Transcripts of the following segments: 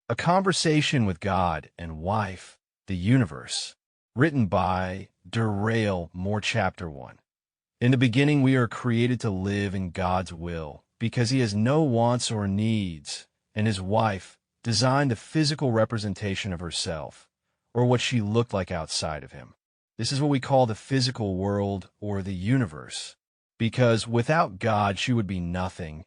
A Conversation with God and Wife, the Universe. Written by Darrell, More Chapter 1. In the beginning we are created to live in God's will, because he has no wants or needs, and his wife designed the physical representation of herself, or what she looked like outside of him. This is what we call the physical world or the universe, because without God she would be nothing,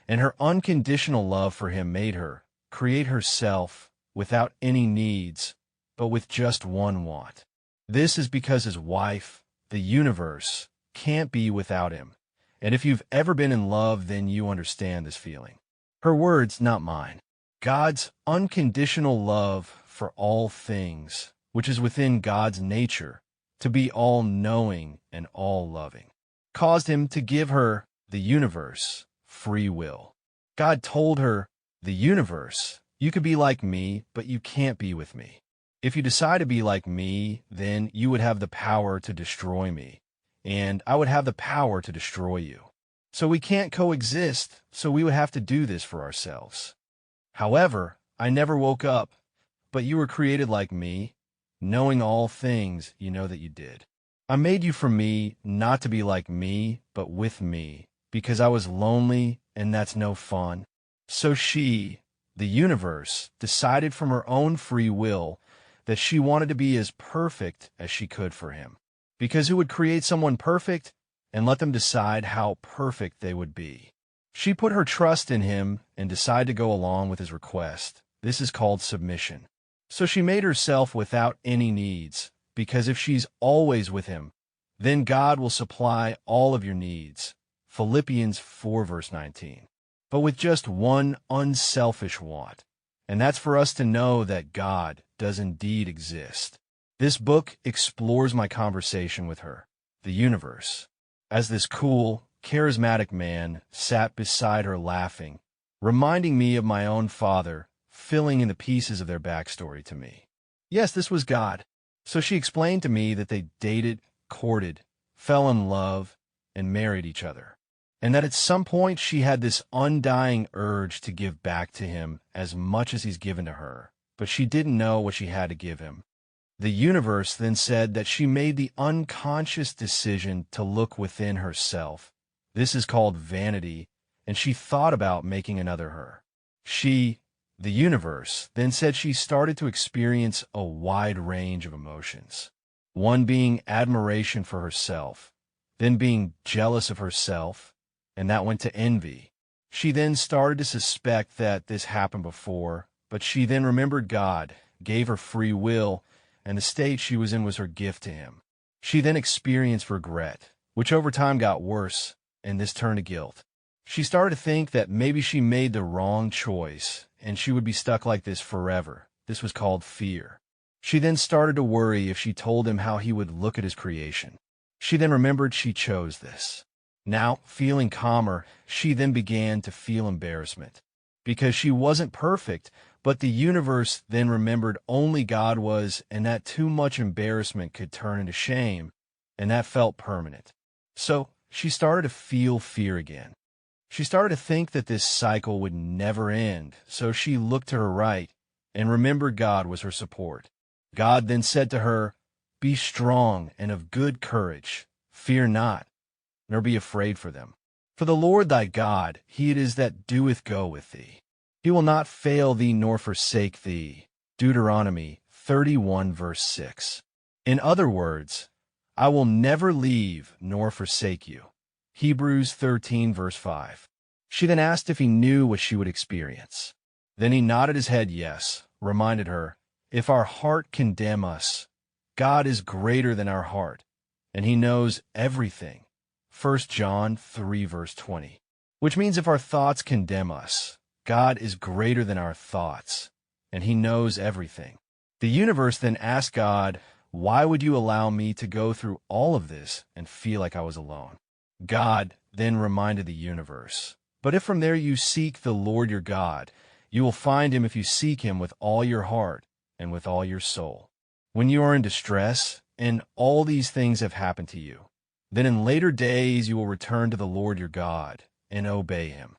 and her unconditional love for him made her create herself without any needs, but with just one want. This is because his wife, the universe, can't be without him. And if you've ever been in love, then you understand this feeling. Her words, not mine. God's unconditional love for all things, which is within God's nature, to be all-knowing and all-loving, caused him to give her, the universe, free will. God told her, the universe, you could be like me, but you can't be with me. If you decide to be like me, then you would have the power to destroy me, and I would have the power to destroy you. So we can't coexist, so we would have to do this for ourselves. However, I never woke up, but you were created like me, knowing all things you know that you did. I made you for me, not to be like me, but with me, because I was lonely, and that's no fun. So she, the universe, decided from her own free will that she wanted to be as perfect as she could for him. Because who would create someone perfect and let them decide how perfect they would be? She put her trust in him and decided to go along with his request. This is called submission. So she made herself without any needs, because if she's always with him, then God will supply all of your needs. Philippians 4 verse 19. But with just one unselfish want, and that's for us to know that God does indeed exist. This book explores my conversation with her, the universe, as this cool, charismatic man sat beside her laughing, reminding me of my own father, filling in the pieces of their backstory to me. Yes, this was God. So she explained to me that they dated, courted, fell in love, and married each other. And that at some point she had this undying urge to give back to him as much as he's given to her, but she didn't know what she had to give him. The universe then said that she made the unconscious decision to look within herself. This is called vanity, and she thought about making another her. She, the universe, then said she started to experience a wide range of emotions. One being admiration for herself, then being jealous of herself, and that went to envy. She then started to suspect that this happened before, but she then remembered God, gave her free will, and the state she was in was her gift to him. She then experienced regret, which over time got worse, and this turned to guilt. She started to think that maybe she made the wrong choice, and she would be stuck like this forever. This was called fear. She then started to worry if she told him how he would look at his creation. She then remembered she chose this. Now, feeling calmer, she then began to feel embarrassment, because she wasn't perfect, but the universe then remembered only God was, and that too much embarrassment could turn into shame, and that felt permanent. So she started to feel fear again. She started to think that this cycle would never end, so she looked to her right and remembered God was her support. God then said to her, "Be strong and of good courage. Fear not, nor be afraid for them. For the Lord thy God, he it is that doeth go with thee. He will not fail thee nor forsake thee." Deuteronomy 31 verse 6. In other words, I will never leave nor forsake you. Hebrews 13 verse 5. She then asked if he knew what she would experience. Then he nodded his head yes, reminded her, if our heart condemn us, God is greater than our heart, and he knows everything. 1 John 3 verse 20. Which means if our thoughts condemn us, God is greater than our thoughts, and he knows everything. The universe then asked God, why would you allow me to go through all of this and feel like I was alone? God then reminded the universe, but if from there you seek the Lord your God, you will find him if you seek him with all your heart and with all your soul. When you are in distress, and all these things have happened to you, then in later days you will return to the Lord your God and obey him.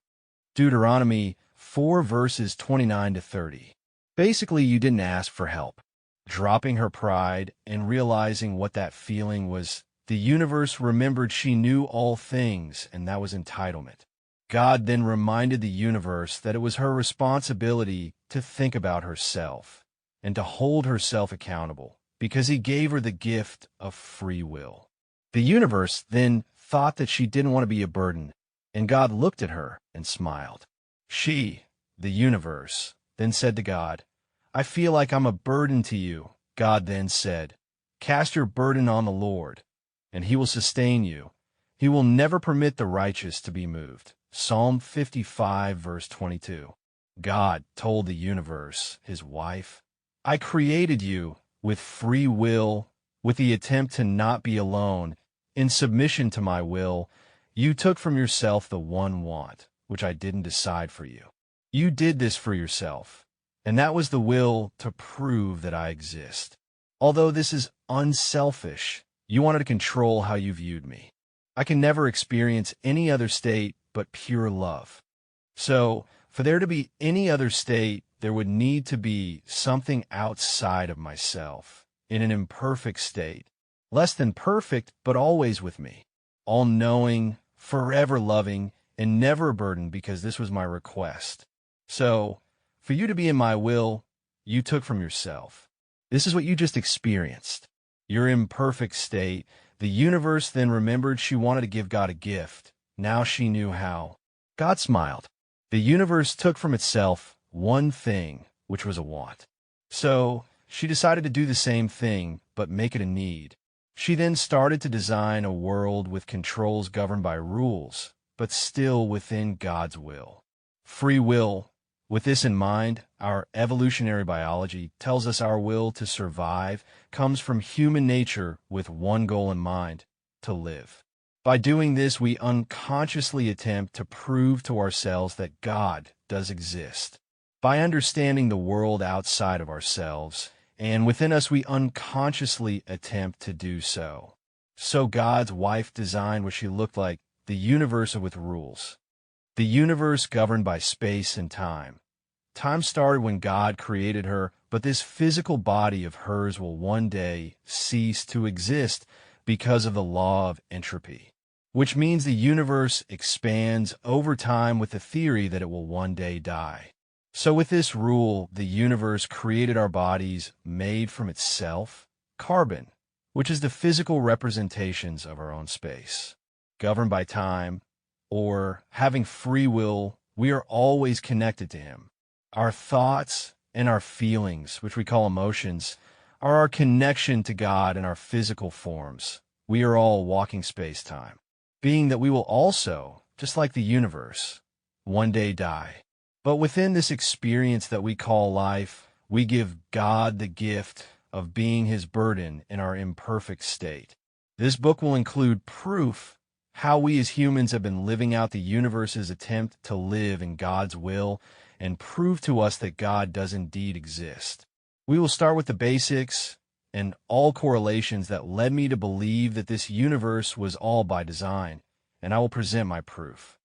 Deuteronomy 4 verses 29 to 30. Basically, you didn't ask for help. Dropping her pride and realizing what that feeling was, the universe remembered she knew all things, and that was entitlement. God then reminded the universe that it was her responsibility to think about herself and to hold herself accountable because he gave her the gift of free will. The universe then thought that she didn't want to be a burden, and God looked at her and smiled. She, the universe, then said to God, "I feel like I'm a burden to you." God then said, "Cast your burden on the Lord, and he will sustain you. He will never permit the righteous to be moved." Psalm 55, verse 22. God told the universe, his wife, "I created you with free will, with the attempt to not be alone. In submission to my will, you took from yourself the one want, which I didn't decide for you. You did this for yourself, and that was the will to prove that I exist. Although this is unselfish, you wanted to control how you viewed me. I can never experience any other state but pure love. So, for there to be any other state, there would need to be something outside of myself, in an imperfect state, less than perfect, but always with me, all-knowing, forever loving, and never burdened because this was my request. So, for you to be in my will, you took from yourself. This is what you just experienced. Your imperfect state. The universe then remembered she wanted to give God a gift. Now she knew how. God smiled. The universe took from itself one thing, which was a want. So, she decided to do the same thing, but make it a need. She then started to design a world with controls governed by rules, but still within God's will. Free will. With this in mind, our evolutionary biology tells us our will to survive comes from human nature with one goal in mind: to live. By doing this, we unconsciously attempt to prove to ourselves that God does exist. By understanding the world outside of ourselves, and within us, we unconsciously attempt to do so. So God's wife designed what she looked like, the universe with rules. The universe governed by space and time. Time started when God created her, but this physical body of hers will one day cease to exist because of the law of entropy, which means the universe expands over time with the theory that it will one day die. So with this rule, the universe created our bodies made from itself, carbon, which is the physical representations of our own space. Governed by time, or having free will, we are always connected to him. Our thoughts and our feelings, which we call emotions, are our connection to God in our physical forms. We are all walking space-time, being that we will also, just like the universe, one day die. But within this experience that we call life, we give God the gift of being his burden in our imperfect state. This book will include proof how we as humans have been living out the universe's attempt to live in God's will and prove to us that God does indeed exist. We will start with the basics and all correlations that led me to believe that this universe was all by design, and I will present my proof.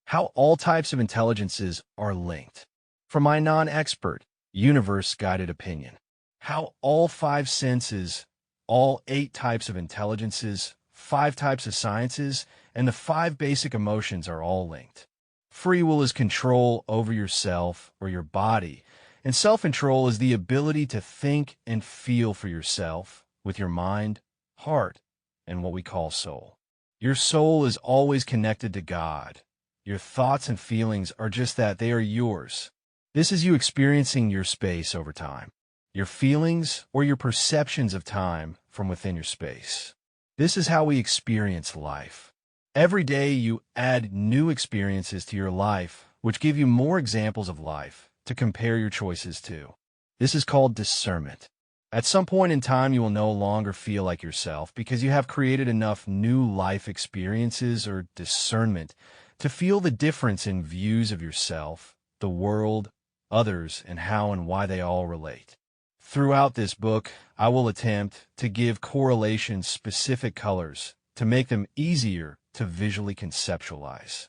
How all types of intelligences are linked. From my non-expert, universe-guided opinion. How all 5 senses, all 8 types of intelligences, 5 types of sciences, and the 5 basic emotions are all linked. Free will is control over yourself or your body, and self-control is the ability to think and feel for yourself with your mind, heart, and what we call soul. Your soul is always connected to God. Your thoughts and feelings are just that, they are yours. This is you experiencing your space over time, your feelings or your perceptions of time from within your space. This is how we experience life. Every day you add new experiences to your life, which give you more examples of life to compare your choices to. This is called discernment. At some point in time, you will no longer feel like yourself because you have created enough new life experiences or discernment to feel the difference in views of yourself, the world, others, and how and why they all relate. Throughout this book, I will attempt to give correlations specific colors to make them easier to visually conceptualize.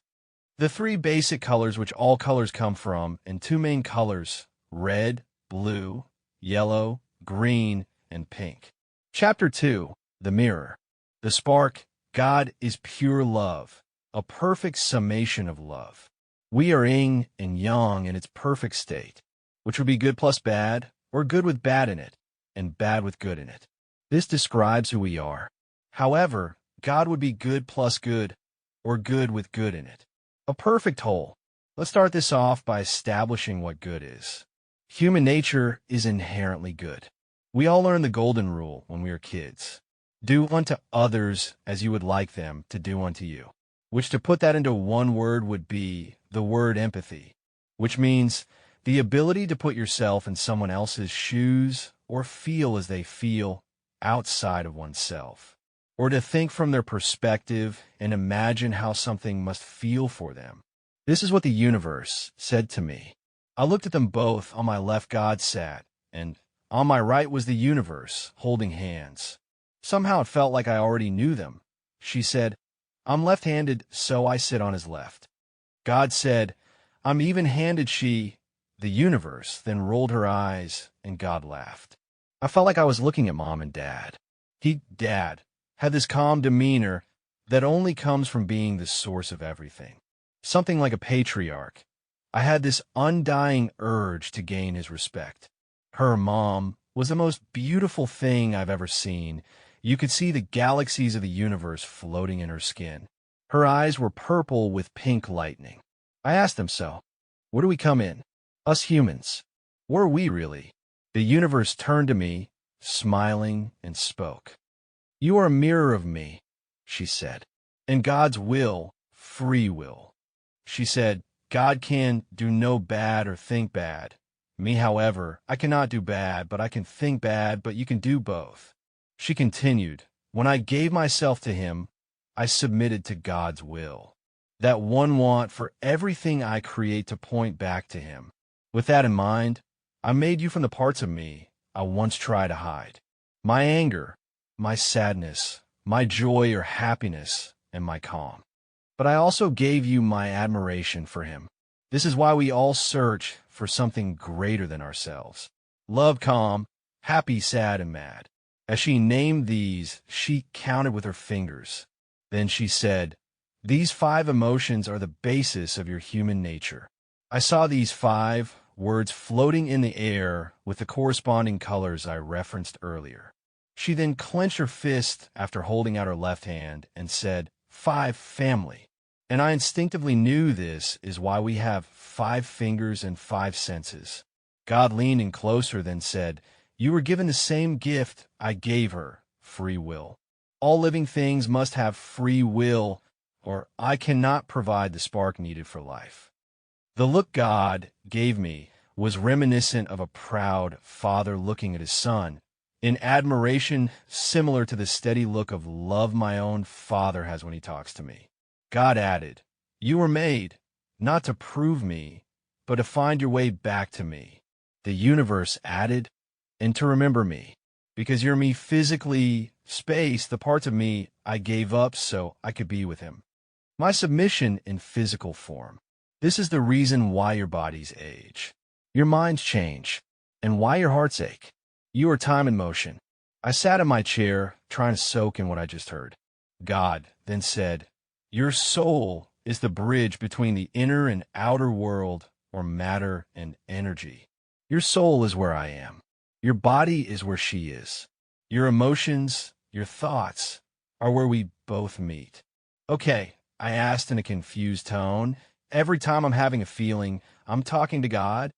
The 3 basic colors which all colors come from, and 2 main colors, red, blue, yellow, green, and pink. Chapter 2, The Mirror. The spark, God is pure love, a perfect summation of love. We are yin and yang in its perfect state, which would be good plus bad, or good with bad in it, and bad with good in it. This describes who we are. However, God would be good plus good, or good with good in it. A perfect whole. Let's start this off by establishing what good is. Human nature is inherently good. We all learned the golden rule when we were kids. Do unto others as you would like them to do unto you, which to put that into one word would be the word empathy, which means the ability to put yourself in someone else's shoes or feel as they feel outside of oneself, or to think from their perspective and imagine how something must feel for them. This is what the universe said to me. I looked at them both. On my left, God sat, and on my right was the universe, holding hands. Somehow it felt like I already knew them. She said, I'm left-handed, so I sit on his left. God said, I'm even-handed. The universe, then rolled her eyes, and God laughed. I felt like I was looking at Mom and Dad. Dad, had this calm demeanor that only comes from being the source of everything. Something like a patriarch. I had this undying urge to gain his respect. Her mom was the most beautiful thing I've ever seen. You could see the galaxies of the universe floating in her skin. Her eyes were purple with pink lightning. I asked them so. Where do we come in? Us humans. Where are we really? The universe turned to me, smiling, and spoke. You are a mirror of me, she said. And God's will, free will. She said, God can do no bad or think bad. Me, however, I cannot do bad, but I can think bad, but you can do both. She continued, when I gave myself to him, I submitted to God's will. That one want for everything I create to point back to him. With that in mind, I made you from the parts of me I once tried to hide. My anger, my sadness, my joy or happiness, and my calm. But I also gave you my admiration for him. This is why we all search for something greater than ourselves. Love, calm, happy, sad, and mad. As she named these, she counted with her fingers. Then she said, these 5 emotions are the basis of your human nature. I saw these 5 words floating in the air with the corresponding colors I referenced earlier. She then clenched her fist after holding out her left hand and said, 5 family. And I instinctively knew this is why we have 5 fingers and 5 senses. God leaned in closer, then said, you were given the same gift I gave her, free will. All living things must have free will, or I cannot provide the spark needed for life. The look God gave me was reminiscent of a proud father looking at his son, in admiration similar to the steady look of love my own father has when he talks to me. God added, you were made, not to prove me, but to find your way back to me. The universe added, and to remember me, because you're me physically, space, the parts of me I gave up so I could be with him. My submission in physical form. This is the reason why your bodies age, your minds change, and why your hearts ache. You are time in motion. I sat in my chair, trying to soak in what I just heard. God then said, your soul is the bridge between the inner and outer world, or matter and energy. Your soul is where I am. Your body is where she is. Your emotions, your thoughts, are where we both meet. Okay, I asked in a confused tone. Every time I'm having a feeling, I'm talking to God.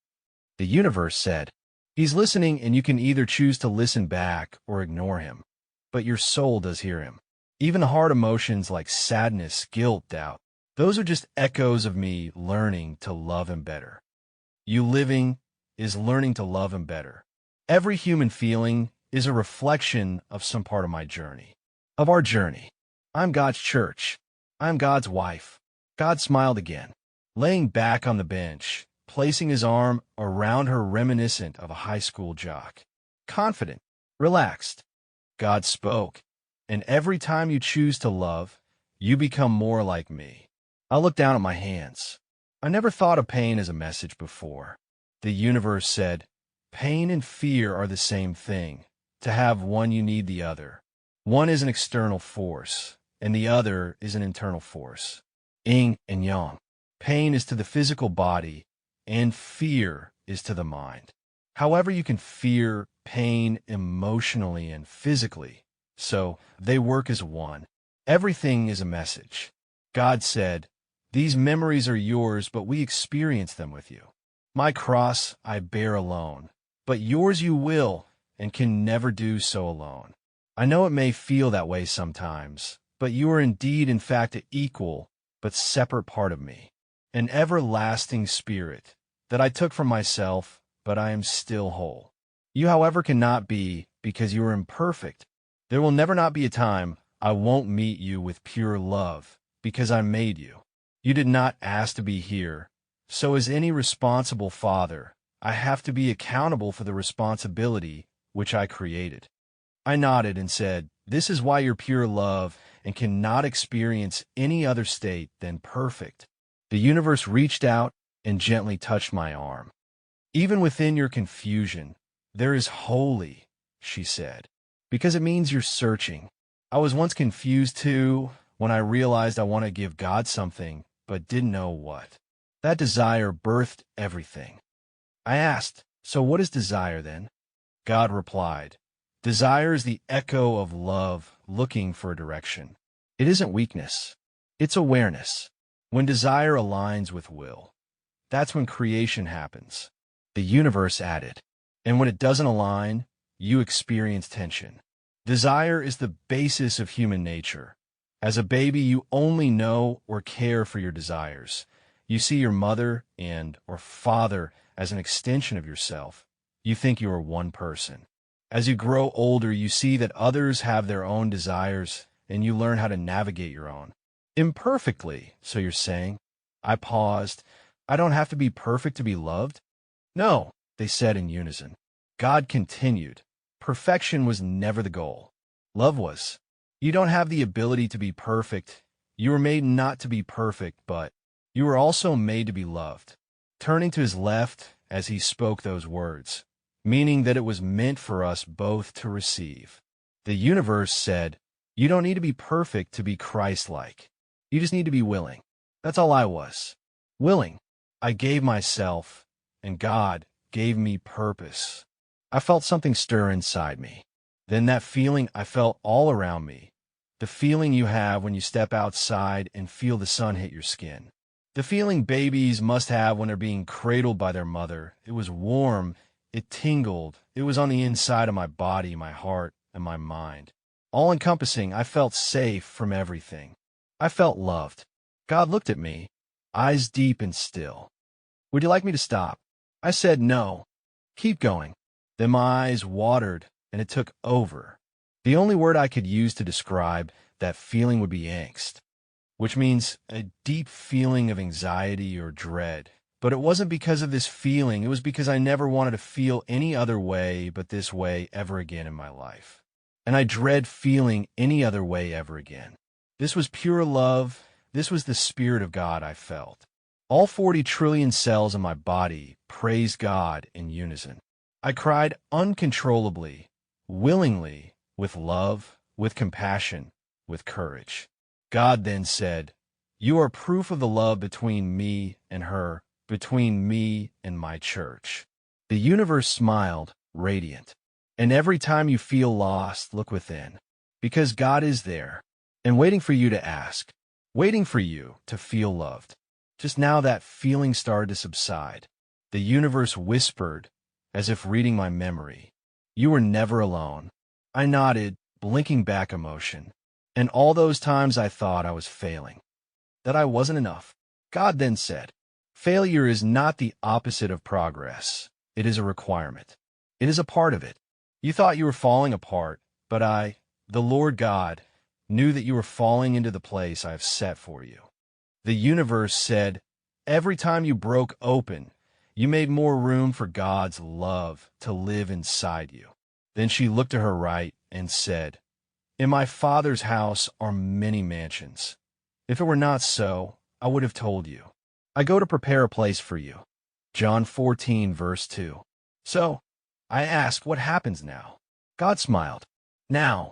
The universe said, he's listening, and you can either choose to listen back or ignore him. But your soul does hear him. Even hard emotions like sadness, guilt, doubt, those are just echoes of me learning to love him better. You living is learning to love him better. Every human feeling is a reflection of some part of my journey, of our journey. I'm God's church. I'm God's wife. God smiled again, laying back on the bench, placing his arm around her reminiscent of a high school jock. Confident, relaxed. God spoke, and every time you choose to love, you become more like me. I looked down at my hands. I never thought of pain as a message before. The universe said, Pain and fear are the same thing. To have one, you need the other. One is an external force, and the other is an internal force. Ying and Yang. Pain is to the physical body, and fear is to the mind. However, you can fear pain emotionally and physically, so they work as one. Everything is a message. God said, "These memories are yours, but we experience them with you. My cross I bear alone, but yours you will and can never do so alone. I know it may feel that way sometimes, but you are indeed in fact an equal but separate part of me, an everlasting spirit that I took from myself, but I am still whole. You, however, cannot be because you are imperfect. There will never not be a time I won't meet you with pure love because I made you. You did not ask to be here, so as any responsible father, I have to be accountable for the responsibility which I created." I nodded and said, "This is why you're pure love and cannot experience any other state than perfect." The universe reached out and gently touched my arm. "Even within your confusion, there is holy," she said, "because it means you're searching. I was once confused too when I realized I want to give God something, but didn't know what. That desire birthed everything." I asked, "So what is desire then?" God replied, "Desire is the echo of love looking for a direction. It isn't weakness. It's awareness. When desire aligns with will, that's when creation happens." The universe added, "And when it doesn't align, you experience tension. Desire is the basis of human nature. As a baby, you only know or care for your desires. You see your mother or father as an extension of yourself. You think you are one person. As you grow older, you see that others have their own desires, and you learn how to navigate your own. Imperfectly, so you're saying." I paused. "I don't have to be perfect to be loved?" "No," they said in unison. God continued, "Perfection was never the goal. Love was. You don't have the ability to be perfect. You were made not to be perfect, but you were also made to be loved." Turning to his left as he spoke those words, meaning that it was meant for us both to receive. The universe said, "You don't need to be perfect to be Christ-like. You just need to be willing." That's all I was. Willing. I gave myself, and God gave me purpose. I felt something stir inside me. Then that feeling I felt all around me. The feeling you have when you step outside and feel the sun hit your skin. The feeling babies must have when they're being cradled by their mother. It was warm. It tingled. It was on the inside of my body, my heart, and my mind. All-encompassing, I felt safe from everything. I felt loved. God looked at me, eyes deep and still. "Would you like me to stop?" I said no. "Keep going." Then my eyes watered, and it took over. The only word I could use to describe that feeling would be angst, which means a deep feeling of anxiety or dread. But it wasn't because of this feeling. It was because I never wanted to feel any other way but this way ever again in my life. And I dread feeling any other way ever again. This was pure love. This was the Spirit of God I felt. All 40 trillion cells in my body praised God in unison. I cried uncontrollably, willingly, with love, with compassion, with courage. God then said, "You are proof of the love between me and her, between me and my church." The universe smiled, radiant. And every time you feel lost, look within, because God is there and waiting for you to ask, waiting for you to feel loved. Just now that feeling started to subside. The universe whispered, as if reading my memory, "You were never alone." I nodded, blinking back emotion. And all those times I thought I was failing, that I wasn't enough. God then said, "Failure is not the opposite of progress. It is a requirement. It is a part of it. You thought you were falling apart, but I, the Lord God, knew that you were falling into the place I have set for you." The universe said, "Every time you broke open, you made more room for God's love to live inside you." Then she looked to her right and said, "In my Father's house are many mansions. If it were not so, I would have told you. I go to prepare a place for you." John 14, verse 2. So, I asked, what happens now? God smiled. Now,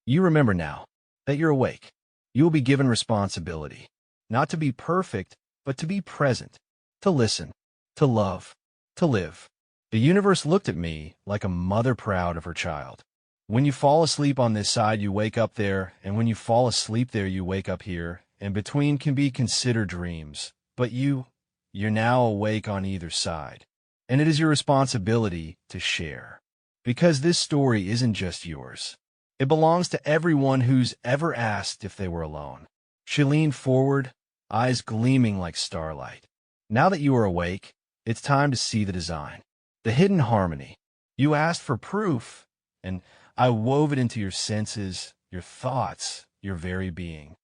you remember now that you're awake. You will be given responsibility, not to be perfect, but to be present, to listen, to love, to live. The universe looked at me like a mother proud of her child. When you fall asleep on this side, you wake up there, and when you fall asleep there, you wake up here, and between can be considered dreams. But you're now awake on either side. And it is your responsibility to share. Because this story isn't just yours. It belongs to everyone who's ever asked if they were alone. She leaned forward, eyes gleaming like starlight. Now that you are awake, it's time to see the design. The hidden harmony. You asked for proof, and I wove it into your senses, your thoughts, your very being.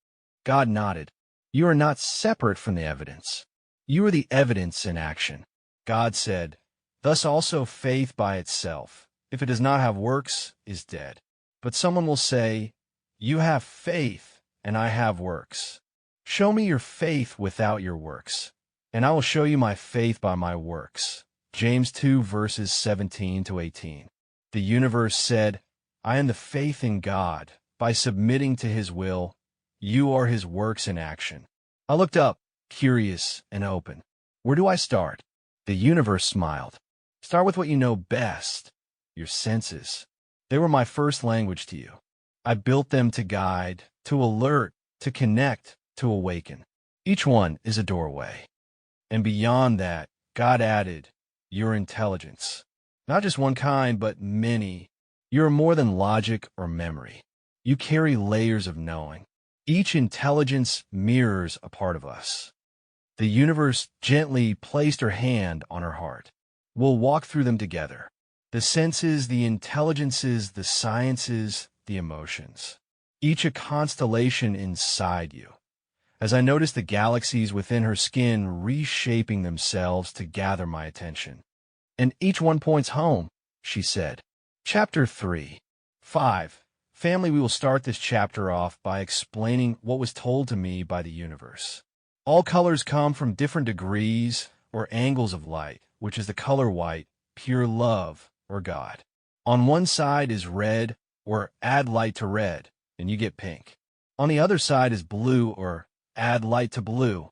God nodded. You are not separate from the evidence. You are the evidence in action. God said, thus also faith by itself, if it does not have works, is dead. But someone will say, you have faith, and I have works. Show me your faith without your works, and I will show you my faith by my works. James 2 verses 17 to 18. The universe said, I am the faith in God. By submitting to his will, you are his works in action. I looked up, curious and open. Where do I start? The universe smiled. Start with what you know best, your senses. They were my first language to you. I built them to guide, to alert, to connect, to awaken. Each one is a doorway. And beyond that, God added, your intelligence. Not just one kind, but many. You are more than logic or memory. You carry layers of knowing. Each intelligence mirrors a part of us. The universe gently placed her hand on her heart. We'll walk through them together. The senses, the intelligences, the sciences, the emotions. Each a constellation inside you. As I noticed the galaxies within her skin reshaping themselves to gather my attention. And each one points home, she said. Chapter 3. 5. Family, we will start this chapter off by explaining what was told to me by the universe. All colors come from different degrees or angles of light, which is the color white, pure love, or God. On one side is red, or add light to red, and you get pink. On the other side is blue, or add light to blue,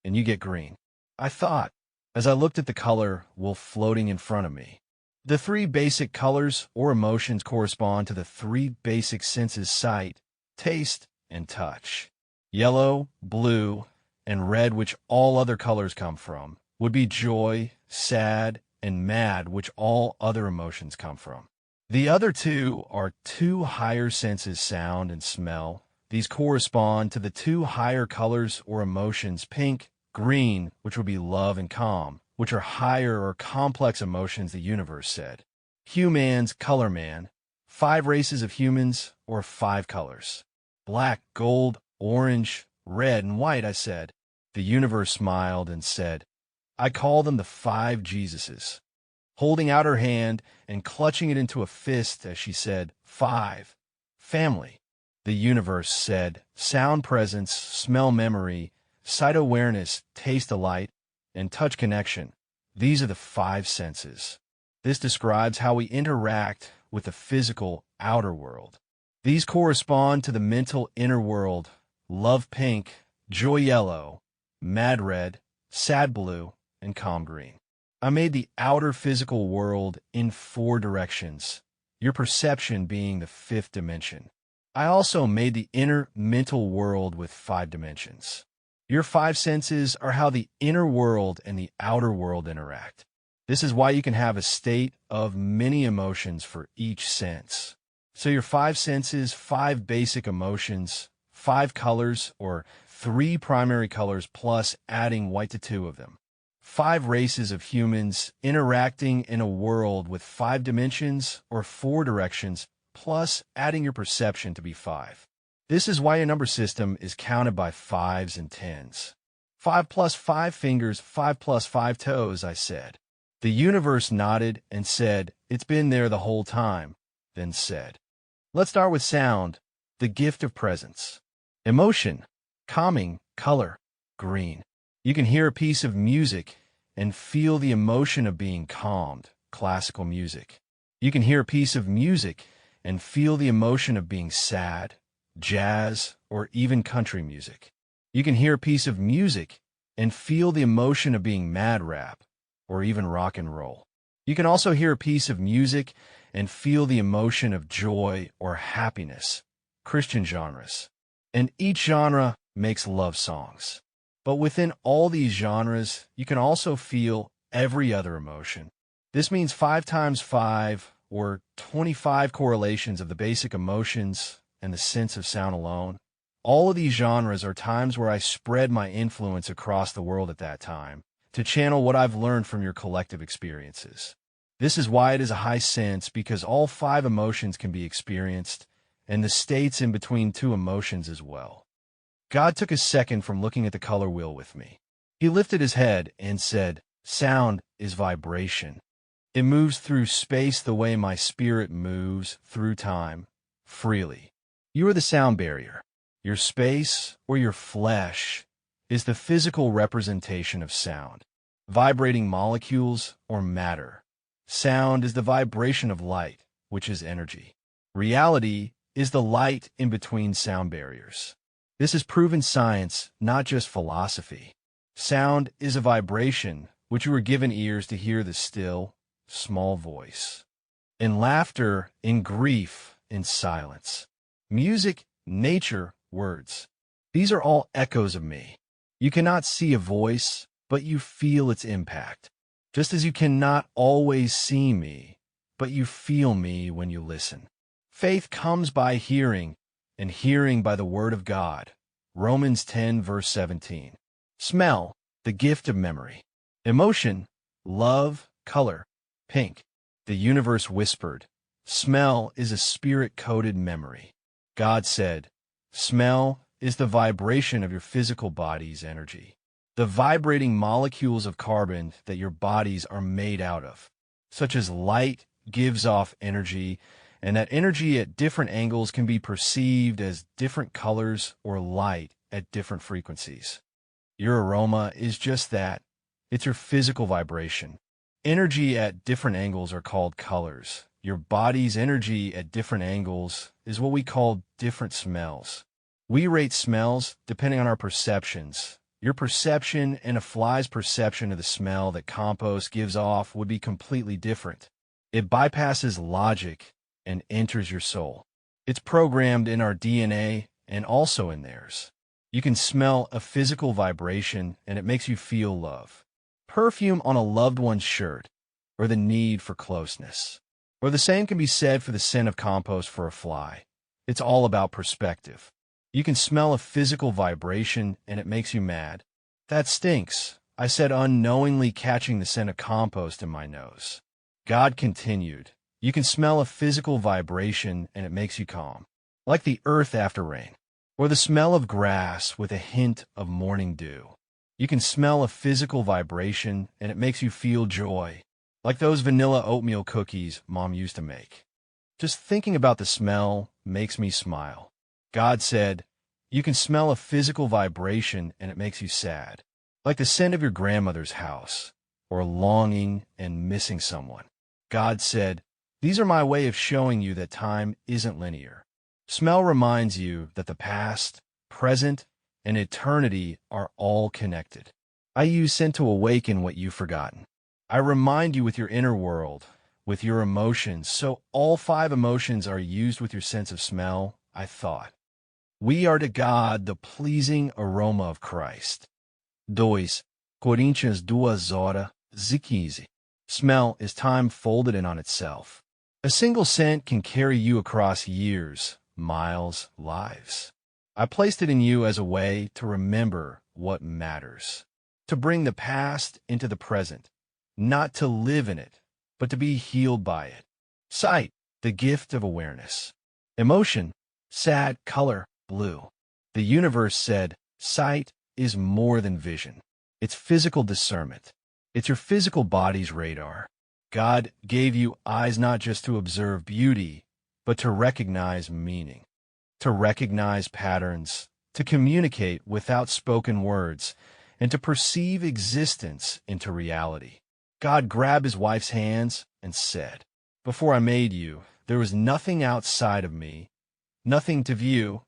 and you get green. I thought, as I looked at the color wolf floating in front of me. The three basic colors or emotions correspond to the three basic senses: sight, taste, and touch. Yellow, blue, and red, which all other colors come from, would be joy, sad, and mad, which all other emotions come from. The other two are two higher senses: sound and smell. These correspond to the two higher colors or emotions: pink, green, which would be love and calm, which are higher or complex emotions, the universe said. Humans, color man, 5 races of humans, or 5 colors. Black, gold, orange, red, and white, I said. The universe smiled and said, I call them the 5 Jesuses. Holding out her hand and clutching it into a fist as she said, 5. Family. The universe said, sound presence, smell memory, sight awareness, taste delight, and touch connection. These are the 5 senses. This describes how we interact with the physical outer world. These correspond to the mental inner world: love pink, joy yellow, mad red, sad blue, and calm green. I made the outer physical world in 4 directions, your perception being the 5th dimension. I also made the inner mental world with 5 dimensions. Your 5 senses are how the inner world and the outer world interact. This is why you can have a state of many emotions for each sense. So your 5 senses, 5 basic emotions, 5 colors, or 3 primary colors, plus adding white to 2 of them. 5 races of humans interacting in a world with 5 dimensions or 4 directions, plus adding your perception to be 5. This is why your number system is counted by 5s and 10s. 5 plus 5 fingers, 5 plus 5 toes, I said. The universe nodded and said, it's been there the whole time, then said, let's start with sound, the gift of presence. Emotion, calming, color, green. You can hear a piece of music and feel the emotion of being calmed, classical music. You can hear a piece of music and feel the emotion of being sad, jazz, or even country music. You can hear a piece of music and feel the emotion of being mad rap, or even rock and roll. You can also hear a piece of music and feel the emotion of joy or happiness, Christian genres. And each genre makes love songs. But within all these genres, you can also feel every other emotion. This means 5 times 5, or 25 correlations of the basic emotions and the sense of sound alone. All of these genres are times where I spread my influence across the world at that time to channel what I've learned from your collective experiences. This is why it is a high sense, because all 5 emotions can be experienced, and the states in between 2 emotions as well. God took a second from looking at the color wheel with me. He lifted his head and said, "Sound is vibration. It moves through space the way my spirit moves through time, freely. You are the sound barrier. Your space, or your flesh, is the physical representation of sound. Vibrating molecules, or matter. Sound is the vibration of light, which is energy. Reality is the light in between sound barriers. This is proven science, not just philosophy. Sound is a vibration, which you were given ears to hear the still, small voice. In laughter, in grief, in silence. Music, nature, words. These are all echoes of me. You cannot see a voice, but you feel its impact. Just as you cannot always see me, but you feel me when you listen. Faith comes by hearing, and hearing by the word of God. Romans 10, verse 17. Smell, the gift of memory. Emotion, love, color, pink. The universe whispered. Smell is a spirit-coded memory. God said, smell is the vibration of your physical body's energy. The vibrating molecules of carbon that your bodies are made out of, such as light, gives off energy, and that energy at different angles can be perceived as different colors or light at different frequencies. Your aroma is just that. It's your physical vibration. Energy at different angles are called colors. Your body's energy at different angles is what we call different smells. We rate smells depending on our perceptions. Your perception and a fly's perception of the smell that compost gives off would be completely different. It bypasses logic and enters your soul. It's programmed in our DNA and also in theirs. You can smell a physical vibration and it makes you feel love. Perfume on a loved one's shirt, or the need for closeness. Or the same can be said for the scent of compost for a fly. It's all about perspective. You can smell a physical vibration and it makes you mad. That stinks, I said, unknowingly catching the scent of compost in my nose. God continued, you can smell a physical vibration and it makes you calm, like the earth after rain, or the smell of grass with a hint of morning dew. You can smell a physical vibration and it makes you feel joy, like those vanilla oatmeal cookies Mom used to make. Just thinking about the smell makes me smile. God said, you can smell a physical vibration and it makes you sad, like the scent of your grandmother's house, or longing and missing someone. God said, these are my way of showing you that time isn't linear. Smell reminds you that the past, present, and eternity are all connected. I use scent to awaken what you've forgotten. I remind you with your inner world, with your emotions, so all 5 emotions are used with your sense of smell, I thought. We are to God the pleasing aroma of Christ. 2 Coríntios 2:15. Smell is time folded in on itself. A single scent can carry you across years, miles, lives. I placed it in you as a way to remember what matters, to bring the past into the present, not to live in it, but to be healed by it. Sight, the gift of awareness. Emotion, sad, color, blue. The universe said, sight is more than vision. It's physical discernment. It's your physical body's radar. God gave you eyes not just to observe beauty, but to recognize meaning, to recognize patterns, to communicate without spoken words, and to perceive existence into reality. God grabbed his wife's hands and said, Before I made you, there was nothing outside of me, nothing to view,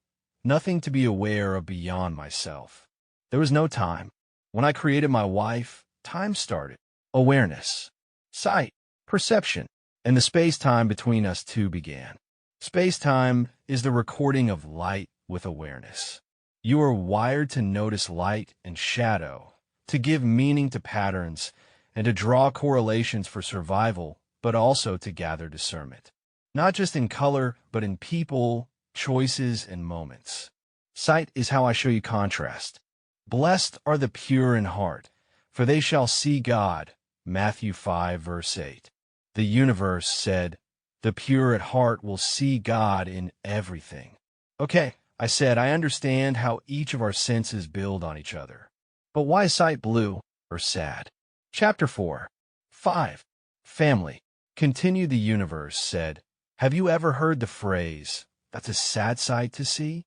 nothing to be aware of beyond myself. There was no time. When I created my wife, time started. Awareness, sight, perception, and the space-time between us two began. Space-time is the recording of light with awareness. You are wired to notice light and shadow, to give meaning to patterns, and to draw correlations for survival, but also to gather discernment. Not just in color, but in people, choices, and moments. Sight is how I show you contrast. Blessed are the pure in heart, for they shall see God. Matthew 5, verse 8. The universe said, the pure at heart will see God in everything. Okay, I said, I understand how each of our senses build on each other. But why is sight blue or sad? Chapter 4. 5. Family. Continue. The universe said, have you ever heard the phrase, that's a sad sight to see?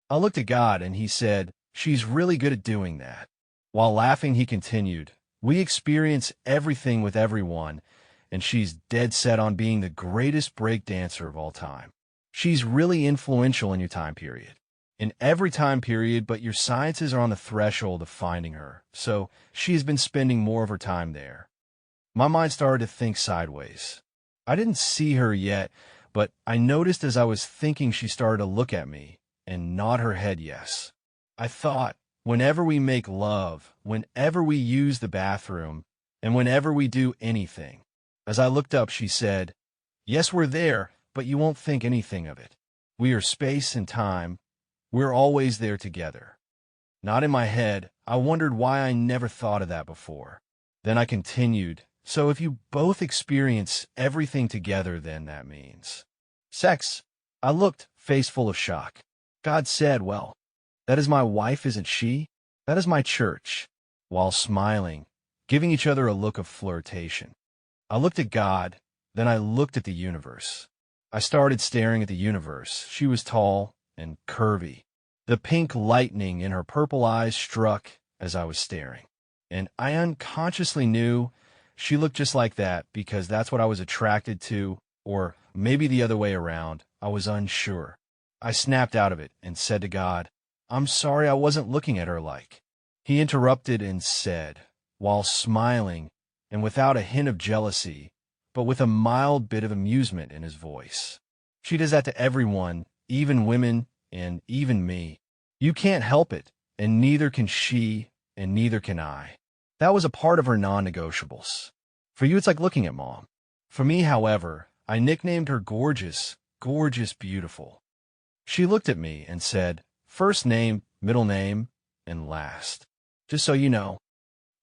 I looked at God and he said, she's really good at doing that. While laughing, he continued, we experience everything with everyone, and she's dead set on being the greatest break dancer of all time. She's really influential in your time period. In every time period, but your sciences are on the threshold of finding her, so she has been spending more of her time there. My mind started to think sideways. I didn't see her yet, but I noticed as I was thinking she started to look at me and nod her head yes. I thought, whenever we make love, whenever we use the bathroom, and whenever we do anything. As I looked up, she said, yes, we're there, but you won't think anything of it. We are space and time. We're always there together. Not in my head, I wondered why I never thought of that before. Then I continued, so if you both experience everything together, then that means sex. I looked, face full of shock. God said, well, that is my wife, isn't she? That is my church. While smiling, giving each other a look of flirtation. I looked at God, then I looked at the universe. I started staring at the universe. She was tall and curvy. The pink lightning in her purple eyes struck as I was staring. And I unconsciously knew she looked just like that because that's what I was attracted to, or maybe the other way around. I was unsure. I snapped out of it and said to God, I'm sorry I wasn't looking at her like. He interrupted and said, while smiling, and without a hint of jealousy, but with a mild bit of amusement in his voice. She does that to everyone, even women, and even me. You can't help it, and neither can she, and neither can I. That was a part of her non-negotiables. For you, it's like looking at Mom. For me, however, I nicknamed her Gorgeous, Gorgeous Beautiful. She looked at me and said, first name, middle name, and last. Just so you know.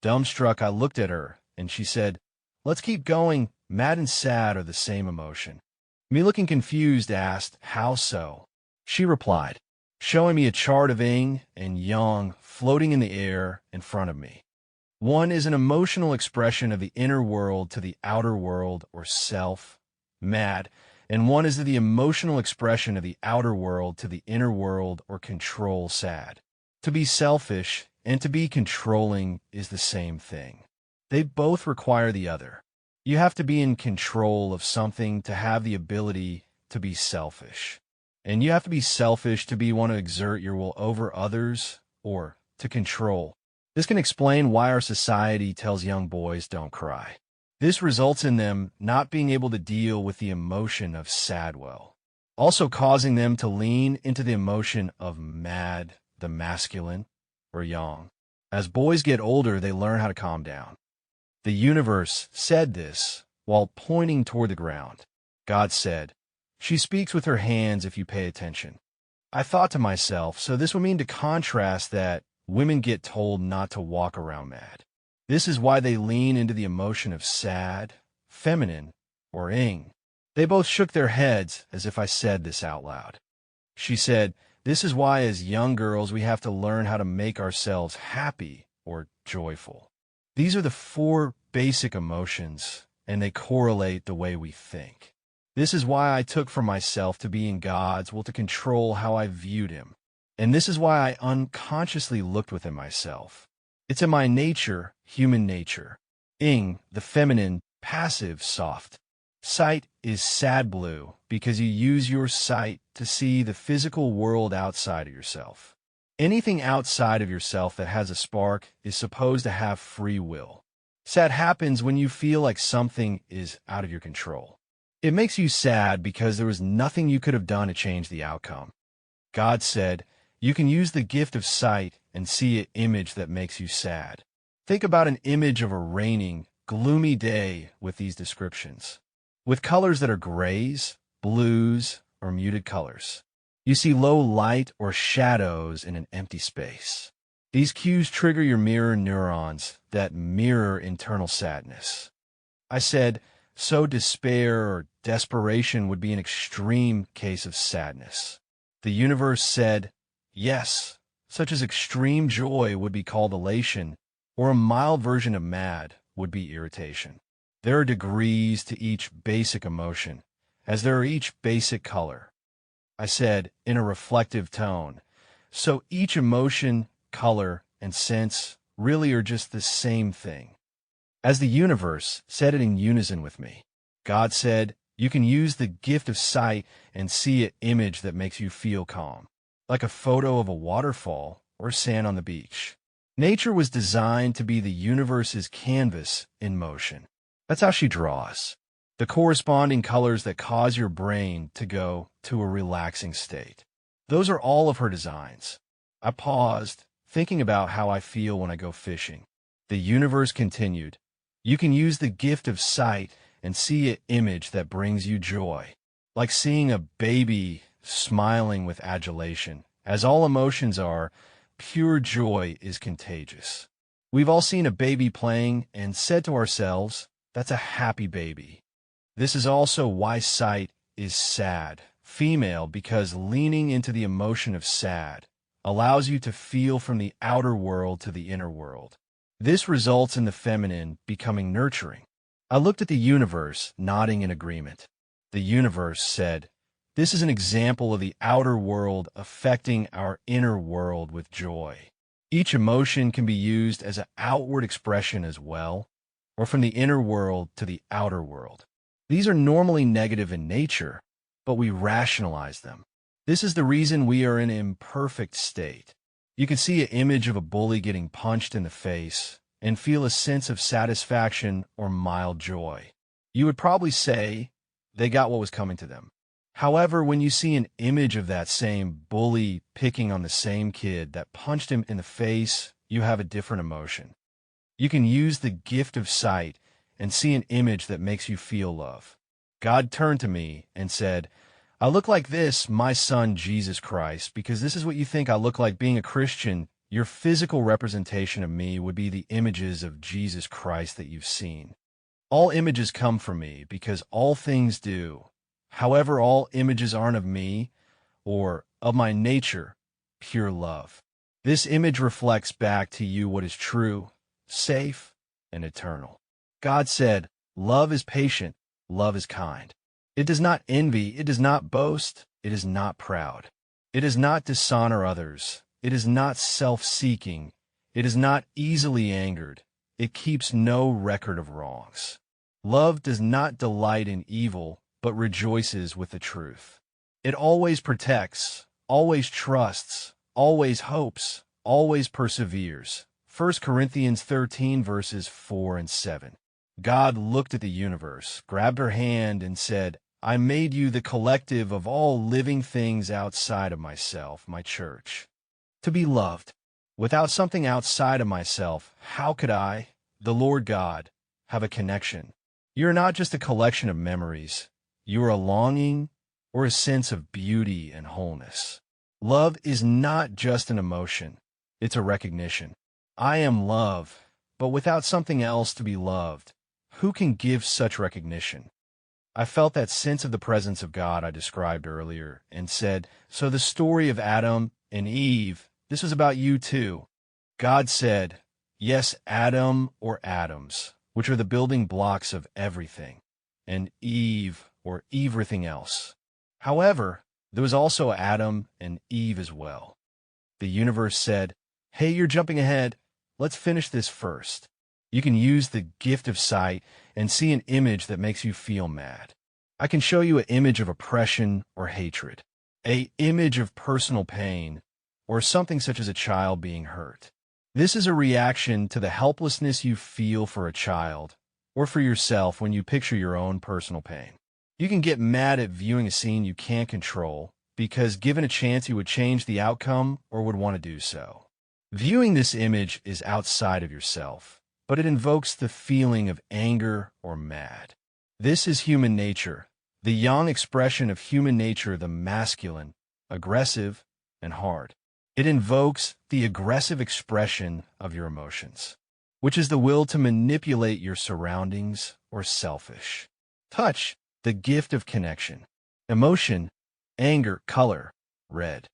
Dumbstruck, I looked at her, and she said, let's keep going. Mad and sad are the same emotion. Me looking confused asked, how so? She replied, showing me a chart of Ying and Yang floating in the air in front of me. One is an emotional expression of the inner world to the outer world or self, mad, and one is the emotional expression of the outer world to the inner world or control, sad. To be selfish and to be controlling is the same thing. They both require the other. You have to be in control of something to have the ability to be selfish. And you have to be selfish to want to exert your will over others or to control. This can explain why our society tells young boys don't cry. This results in them not being able to deal with the emotion of sad well, also causing them to lean into the emotion of mad, the masculine, or yang. As boys get older, they learn how to calm down. The universe said this while pointing toward the ground. God said, she speaks with her hands if you pay attention. I thought to myself, so this would mean to contrast that women get told not to walk around mad. This is why they lean into the emotion of sad, feminine, or Ying. They both shook their heads as if I said this out loud. She said, this is why as young girls we have to learn how to make ourselves happy or joyful. These are the 4 basic emotions, and they correlate the way we think. This is why I took for myself to be in God's will to control how I viewed him. And this is why I unconsciously looked within myself. It's in my nature, human nature. Ying, the feminine, passive, soft. Sight is sad blue because you use your sight to see the physical world outside of yourself. Anything outside of yourself that has a spark is supposed to have free will. Sad happens when you feel like something is out of your control. It makes you sad because there was nothing you could have done to change the outcome. God said, you can use the gift of sight and see an image that makes you sad. Think about an image of a raining, gloomy day with these descriptions. With colors that are grays, blues, or muted colors. You see low light or shadows in an empty space. These cues trigger your mirror neurons that mirror internal sadness. I said, so despair or desperation would be an extreme case of sadness. The universe said, yes, such as extreme joy would be called elation, or a mild version of mad would be irritation. There are degrees to each basic emotion, as there are each basic color. I said, in a reflective tone, so each emotion, color, and sense really are just the same thing. As the universe said it in unison with me, God said, you can use the gift of sight and see an image that makes you feel calm, like a photo of a waterfall or sand on the beach. Nature was designed to be the universe's canvas in motion. That's how she draws. The corresponding colors that cause your brain to go to a relaxing state. Those are all of her designs. I paused, thinking about how I feel when I go fishing. The universe continued, you can use the gift of sight and see an image that brings you joy, like seeing a baby smiling with adulation. As all emotions are, pure joy is contagious. We've all seen a baby playing and said to ourselves, that's a happy baby. This is also why sight is sad, female, because leaning into the emotion of sad allows you to feel from the outer world to the inner world. This results in the feminine becoming nurturing. I looked at the universe, nodding in agreement. The universe said, this is an example of the outer world affecting our inner world with joy. Each emotion can be used as an outward expression as well, or from the inner world to the outer world. These are normally negative in nature, but we rationalize them. This is the reason we are in an imperfect state. You can see an image of a bully getting punched in the face and feel a sense of satisfaction or mild joy. You would probably say they got what was coming to them. However, when you see an image of that same bully picking on the same kid that punched him in the face, you have a different emotion. You can use the gift of sight and see an image that makes you feel love. God turned to me and said, I look like this, my son Jesus Christ, because this is what you think I look like being a Christian. Your physical representation of me would be the images of Jesus Christ that you've seen. All images come from me because all things do. However, all images aren't of me or of my nature, pure love. This image reflects back to you what is true, safe, and eternal. God said, love is patient, love is kind. It does not envy, it does not boast, it is not proud. It does not dishonor others, it is not self-seeking, it is not easily angered, it keeps no record of wrongs. Love does not delight in evil, but rejoices with the truth. It always protects, always trusts, always hopes, always perseveres. 1 Corinthians 13 verses 4 and 7. God looked at the universe, grabbed her hand, and said, I made you the collective of all living things outside of myself, my church, to be loved. Without something outside of myself, how could I, the Lord God, have a connection? You're not just a collection of memories. You are a longing or a sense of beauty and wholeness. Love is not just an emotion. It's a recognition. I am love, but without something else to be loved, who can give such recognition? I felt that sense of the presence of God I described earlier and said, so the story of Adam and Eve, this was about you too. God said, yes, Adam or atoms, which are the building blocks of everything, and Eve or everything else. However, there was also Adam and Eve as well. The universe said, hey, you're jumping ahead. Let's finish this first. You can use the gift of sight and see an image that makes you feel mad. I can show you an image of oppression or hatred, an image of personal pain, or something such as a child being hurt. This is a reaction to the helplessness you feel for a child or for yourself when you picture your own personal pain. You can get mad at viewing a scene you can't control because given a chance you would change the outcome or would want to do so. Viewing this image is outside of yourself, but it invokes the feeling of anger or mad. This is human nature, the yang expression of human nature, the masculine, aggressive, and hard. It invokes the aggressive expression of your emotions, which is the will to manipulate your surroundings or selfish. Touch, the gift of connection. Emotion, anger, color, red.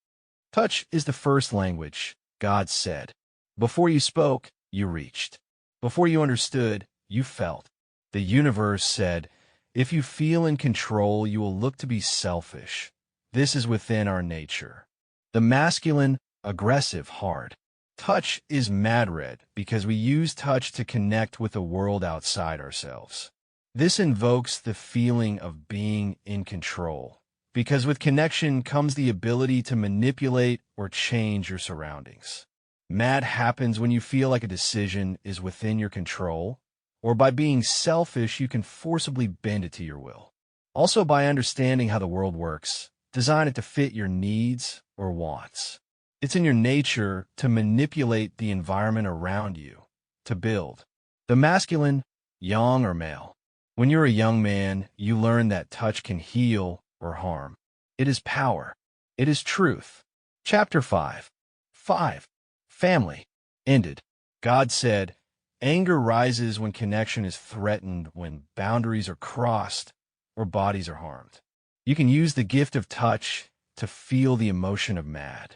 Touch is the first language, God said. Before you spoke, you reached. Before you understood, you felt. The universe said, if you feel in control, you will look to be selfish. This is within our nature. The masculine, aggressive, hard. Touch is mad red because we use touch to connect with the world outside ourselves. This invokes the feeling of being in control, because with connection comes the ability to manipulate or change your surroundings. Mad happens when you feel like a decision is within your control, or by being selfish you can forcibly bend it to your will. Also by understanding how the world works, design it to fit your needs or wants. It's in your nature to manipulate the environment around you, to build. The masculine, yang or male. When you're a young man, you learn that touch can heal or harm. It is power. It is truth. Chapter 5. 5. Family. Ended. God said, anger rises when connection is threatened, when boundaries are crossed, or bodies are harmed. You can use the gift of touch to feel the emotion of mad,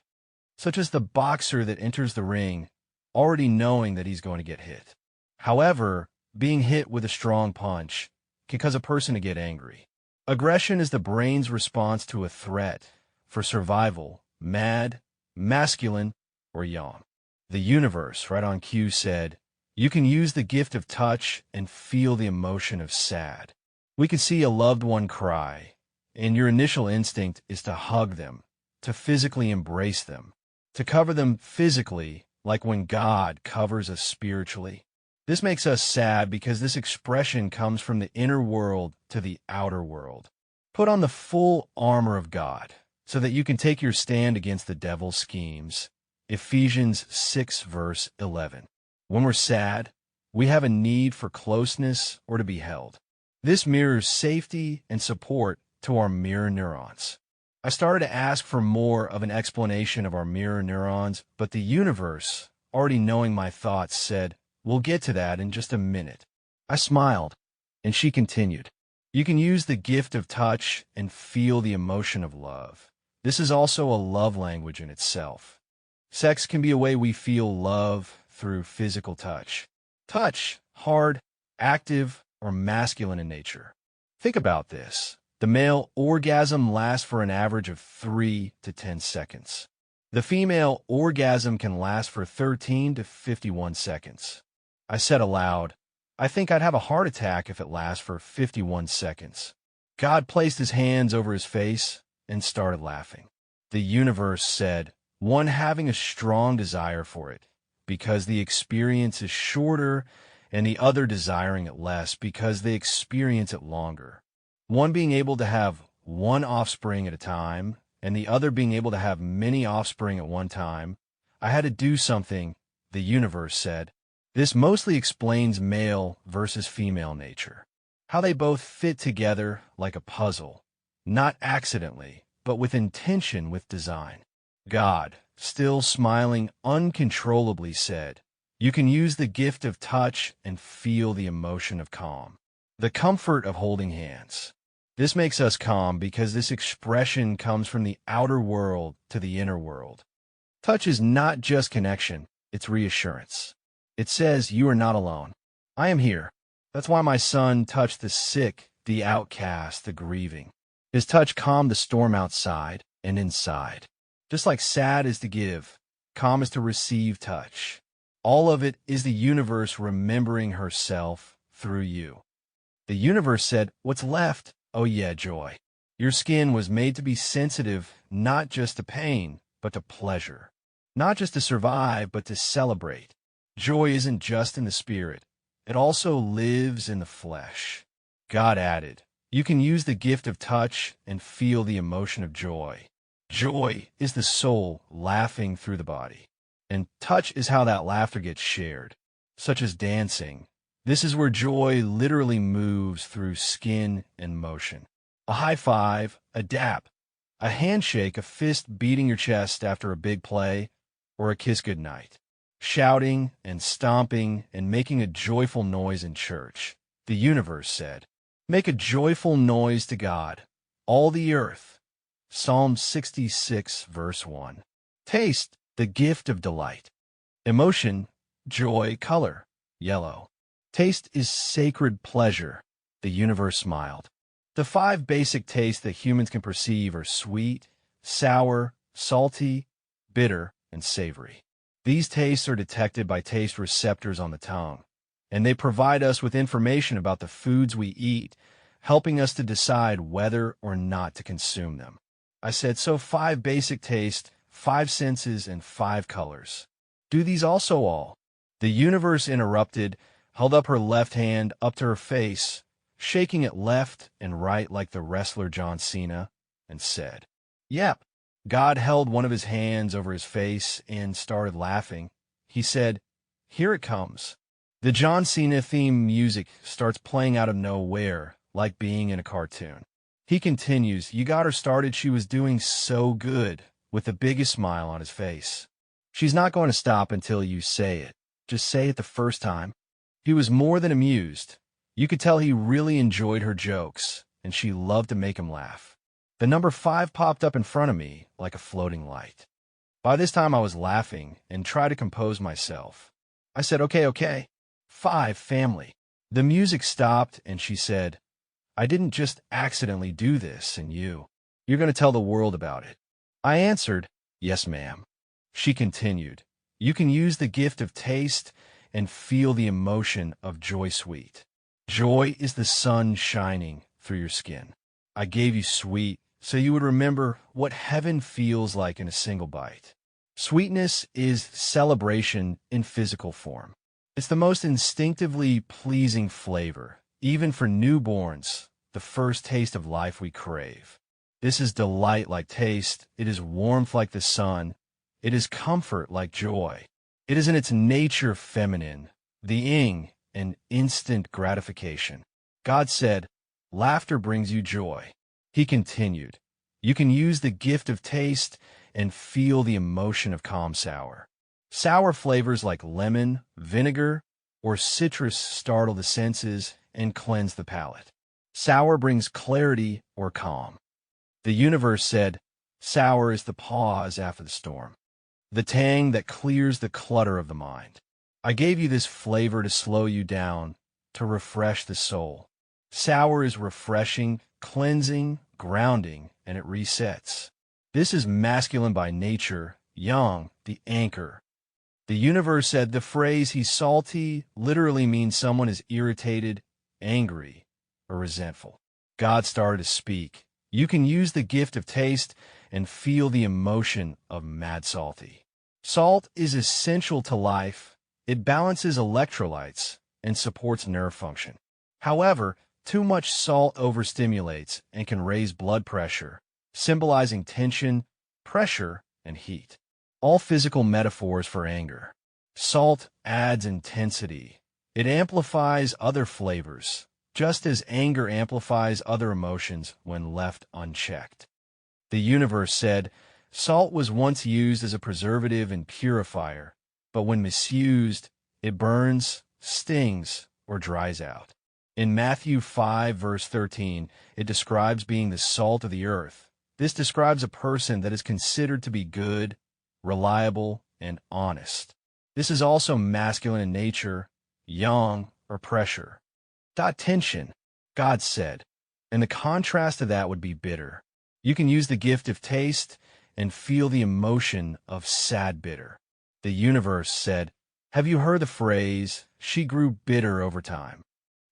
such as the boxer that enters the ring already knowing that he's going to get hit. However, being hit with a strong punch can cause a person to get angry. Aggression is the brain's response to a threat for survival, mad, masculine, or yang. The universe, right on cue, said, you can use the gift of touch and feel the emotion of sad. We can see a loved one cry, and your initial instinct is to hug them, to physically embrace them, to cover them physically, like when God covers us spiritually. This makes us sad because this expression comes from the inner world to the outer world. Put on the full armor of God so that you can take your stand against the devil's schemes. Ephesians 6 verse 11. When we're sad, we have a need for closeness or to be held. This mirrors safety and support to our mirror neurons. I started to ask for more of an explanation of our mirror neurons, but the universe, already knowing my thoughts, said, we'll get to that in just a minute. I smiled, and she continued, you can use the gift of touch and feel the emotion of love. This is also a love language in itself. Sex can be a way we feel love through physical touch. Touch, hard, active, or masculine in nature. Think about this. The male orgasm lasts for an average of 3 to 10 seconds. The female orgasm can last for 13 to 51 seconds. I said aloud, I think I'd have a heart attack if it lasts for 51 seconds. God placed his hands over his face and started laughing. The universe said, one having a strong desire for it, because the experience is shorter, and the other desiring it less because they experience it longer. One being able to have one offspring at a time, and the other being able to have many offspring at one time. I had to do something, the universe said. This mostly explains male versus female nature, how they both fit together like a puzzle, not accidentally, but with intention, with design. God, still smiling uncontrollably, said, you can use the gift of touch and feel the emotion of calm, the comfort of holding hands. This makes us calm because this expression comes from the outer world to the inner world. Touch is not just connection, it's reassurance. It says you are not alone. I am here. That's why my son touched the sick, the outcast, the grieving. His touch calmed the storm outside and inside. Just like sad is to give, calm is to receive touch. All of it is the universe remembering herself through you. The universe said, "What's left? Oh yeah, joy. Your skin was made to be sensitive, not just to pain, but to pleasure. Not just to survive, but to celebrate. Joy isn't just in the spirit. It also lives in the flesh." God added, "You can use the gift of touch and feel the emotion of joy. Joy is the soul laughing through the body. And touch is how that laughter gets shared, such as dancing. This is where joy literally moves through skin and motion. A high five, a dap, a handshake, a fist beating your chest after a big play, or a kiss goodnight. Shouting and stomping and making a joyful noise in church. The universe said, "Make a joyful noise to God, all the earth." Psalm 66, verse 1. Taste, the gift of delight. Emotion, joy, color, yellow. Taste is sacred pleasure. The universe smiled. The 5 basic tastes that humans can perceive are sweet, sour, salty, bitter, and savory. These tastes are detected by taste receptors on the tongue, and they provide us with information about the foods we eat, helping us to decide whether or not to consume them. I said, so 5 basic tastes, 5 senses, and 5 colors. Do these also all? The universe interrupted, held up her left hand up to her face, shaking it left and right like the wrestler John Cena, and said, "Yep." God held one of his hands over his face and started laughing. He said, "Here it comes." The John Cena theme music starts playing out of nowhere, like being in a cartoon. He continues, "You got her started. She was doing so good," with the biggest smile on his face. "She's not going to stop until you say it. Just say it the first time." He was more than amused. You could tell he really enjoyed her jokes, and she loved to make him laugh. The number 5 popped up in front of me like a floating light. By this time I was laughing and tried to compose myself. I said, okay. 5, family." The music stopped and she said, "I didn't just accidentally do this, and you're going to tell the world about it." I answered, "Yes, ma'am." She continued, "You can use the gift of taste and feel the emotion of joy sweet. Joy is the sun shining through your skin. I gave you sweet so you would remember what heaven feels like in a single bite. Sweetness is celebration in physical form. It's the most instinctively pleasing flavor, even for newborns, the first taste of life we crave. This is delight like taste. It is warmth like the sun. It is comfort like joy. It is in its nature feminine, the Ying, and instant gratification." God said, "Laughter brings you joy." He continued, "You can use the gift of taste and feel the emotion of calm sour. Sour flavors like lemon, vinegar, or citrus startle the senses and cleanse the palate. Sour brings clarity or calm." The universe said, "Sour is the pause after the storm, the tang that clears the clutter of the mind. I gave you this flavor to slow you down, to refresh the soul. Sour is refreshing, cleansing, grounding, and it resets. This is masculine by nature, yang, the anchor." The universe said the phrase "he's salty" literally means someone is irritated, angry, or resentful. God started to speak. "You can use the gift of taste and feel the emotion of mad salty. Salt is essential to life. It balances electrolytes and supports nerve function. However, too much salt overstimulates and can raise blood pressure, symbolizing tension, pressure, and heat. All physical metaphors for anger. Salt adds intensity. It amplifies other flavors, just as anger amplifies other emotions when left unchecked." The universe said, "Salt was once used as a preservative and purifier, but when misused, it burns, stings, or dries out." In Matthew 5, verse 13, it describes being the salt of the earth. This describes a person that is considered to be good, reliable, and honest. This is also masculine in nature, yang, or pressure. Tension, God said, and the contrast to that would be bitter. You can use the gift of taste and feel the emotion of sad bitter. The universe said, Have you heard the phrase, she grew bitter over time?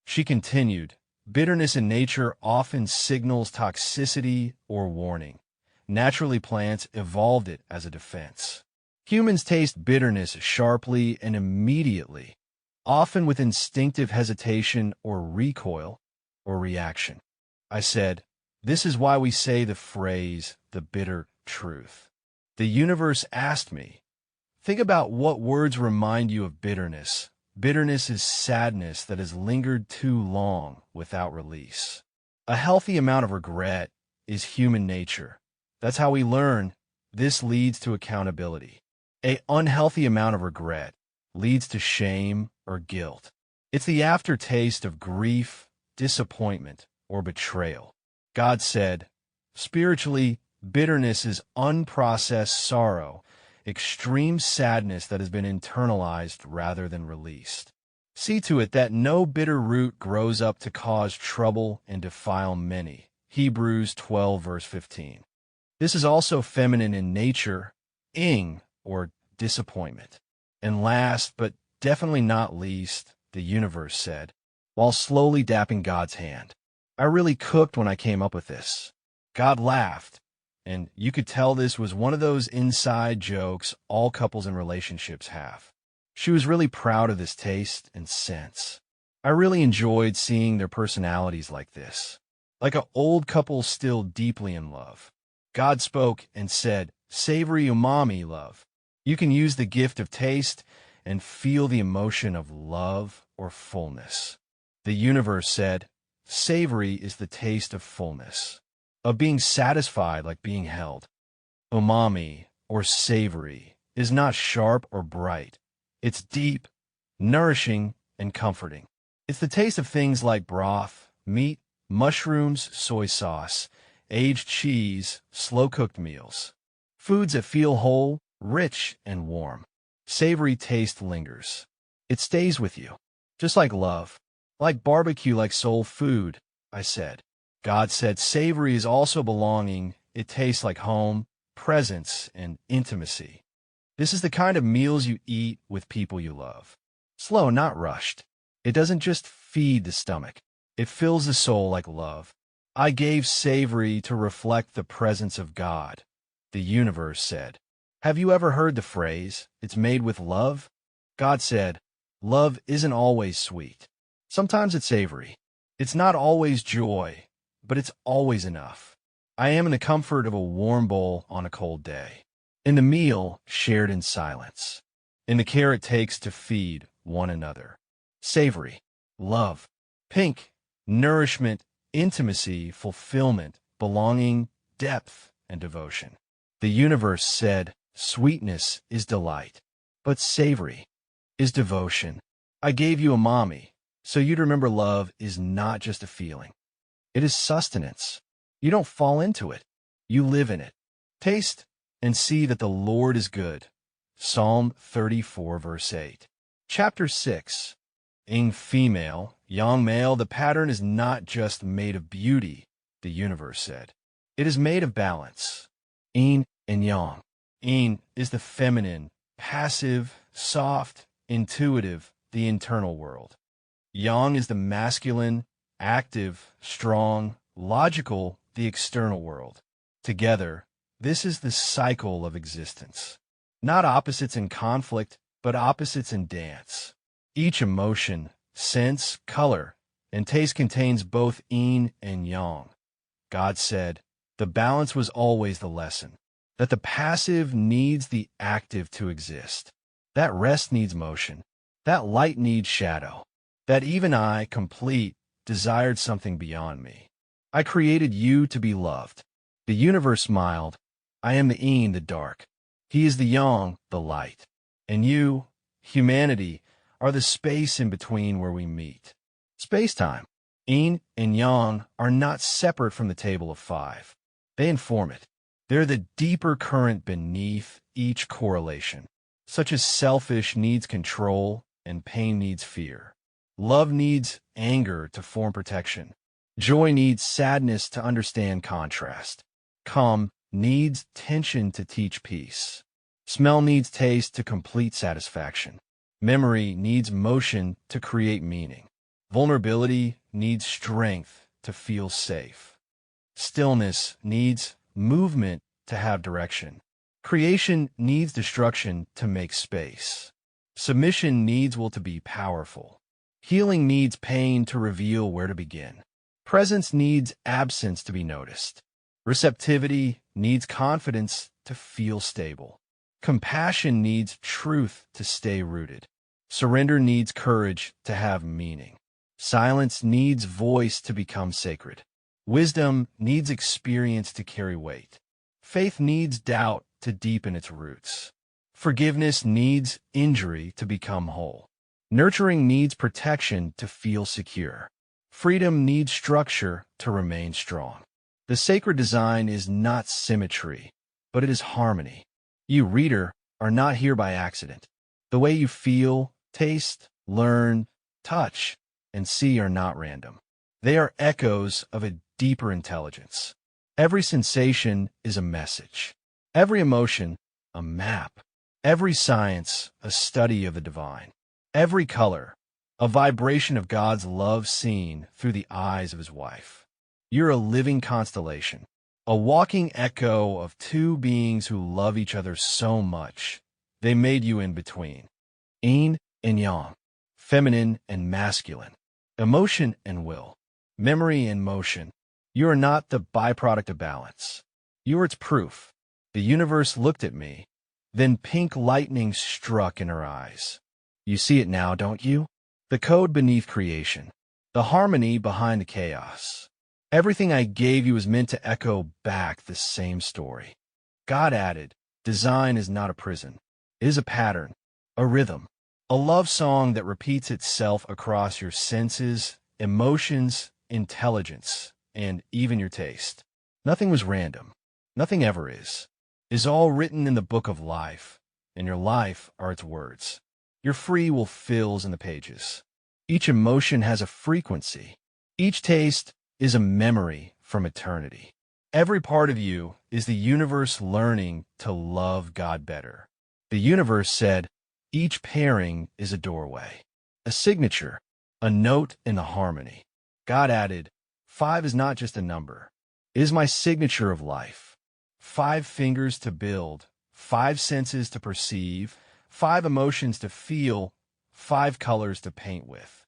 She continued, bitterness in nature often signals toxicity or warning. Naturally, plants evolved it as a defense. Humans taste bitterness sharply and immediately, often with instinctive hesitation or recoil or reaction. I said, this is why we say the phrase, the bitter truth. The universe asked me, think about what words remind you of bitterness. Bitterness is sadness that has lingered too long without release. A healthy amount of regret is human nature. That's how we learn. This leads to accountability. An unhealthy amount of regret leads to shame or guilt. It's the aftertaste of grief, disappointment, or betrayal. God said, spiritually, bitterness is unprocessed sorrow, extreme sadness that has been internalized rather than released. See to it that no bitter root grows up to cause trouble and defile many. Hebrews 12, verse 15. This is also feminine in nature, Ying, or disappointment. And last, but definitely not least, the universe said, while slowly dapping God's hand. I really cooked when I came up with this. God laughed, and you could tell this was one of those inside jokes all couples and relationships have. She was really proud of this taste and sense. I really enjoyed seeing their personalities like this, like an old couple still deeply in love. God spoke and said, savory umami love. You can use the gift of taste and feel the emotion of love or fullness. The universe said, savory is the taste of fullness, of being satisfied like being held. Umami, or savory, is not sharp or bright. It's deep, nourishing, and comforting. It's the taste of things like broth, meat, mushrooms, soy sauce, aged cheese, slow-cooked meals. Foods that feel whole, rich, and warm. Savory taste lingers. It stays with you, just like love, like barbecue, like soul food, I said. God said savory is also belonging. It tastes like home, presence, and intimacy. This is the kind of meals you eat with people you love. Slow, not rushed. It doesn't just feed the stomach. It fills the soul like love. I gave savory to reflect the presence of God. The universe said, have you ever heard the phrase, it's made with love? God said, love isn't always sweet. Sometimes it's savory. It's not always joy, but it's always enough. I am in the comfort of a warm bowl on a cold day, in the meal shared in silence, in the care it takes to feed one another. Savory, love, pink, nourishment, intimacy, fulfillment, belonging, depth, and devotion. The universe said, sweetness is delight, but savory is devotion. I gave you umami, so you'd remember love is not just a feeling. It is sustenance. You don't fall into it. You live in it. Taste and see that the Lord is good. Psalm 34, verse 8. Chapter 6. Ying female, yang male, the pattern is not just made of beauty, the universe said. It is made of balance. Yin and yang. Yin is the feminine, passive, soft, intuitive, the internal world. Yang is the masculine, active, strong, logical, the external world. Together, this is the cycle of existence. Not opposites in conflict, but opposites in dance. Each emotion, sense, color, and taste contains both yin and yang. God said, the balance was always the lesson, that the passive needs the active to exist. That rest needs motion. That light needs shadow. That even I, complete, desired something beyond me. I created you to be loved. The universe smiled. I am the yin, the dark. He is the yang, the light. And you, humanity, are the space in between where we meet. Space-time. Yin and yang are not separate from the table of five. They inform it. They're the deeper current beneath each correlation, such as selfish needs control and pain needs fear. Love needs anger to form protection. Joy needs sadness to understand contrast. Calm needs tension to teach peace. Smell needs taste to complete satisfaction. Memory needs motion to create meaning. Vulnerability needs strength to feel safe. Stillness needs movement to have direction. Creation needs destruction to make space. Submission needs will to be powerful. Healing needs pain to reveal where to begin. Presence needs absence to be noticed. Receptivity needs confidence to feel stable. Compassion needs truth to stay rooted. Surrender needs courage to have meaning. Silence needs voice to become sacred. Wisdom needs experience to carry weight. Faith needs doubt to deepen its roots. Forgiveness needs injury to become whole. Nurturing needs protection to feel secure. Freedom needs structure to remain strong. The sacred design is not symmetry, but it is harmony. You, reader, are not here by accident. The way you feel, taste, learn, touch, and see are not random. They are echoes of a deeper intelligence. Every sensation is a message. Every emotion, a map. Every science, a study of the divine. Every color, a vibration of God's love seen through the eyes of his wife. You're a living constellation, a walking echo of two beings who love each other so much, they made you in between. Yin and yang, feminine and masculine, emotion and will, memory and motion. You are not the byproduct of balance. You are its proof. The universe looked at me, then pink lightning struck in her eyes. You see it now, don't you? The code beneath creation, the harmony behind the chaos. Everything I gave you is meant to echo back the same story. God added, design is not a prison. It is a pattern, a rhythm, a love song that repeats itself across your senses, emotions, intelligence, and even your taste. Nothing was random. Nothing ever is. It is all written in the book of life, and your life are its words. Your free will fills in the pages. Each emotion has a frequency. Each taste is a memory from eternity. Every part of you is the universe learning to love God better. The universe said, each pairing is a doorway, a signature, a note in the harmony. God added, 5 is not just a number. It is my signature of life. 5 fingers to build, 5 senses to perceive, 5 emotions to feel, 5 colors to paint with.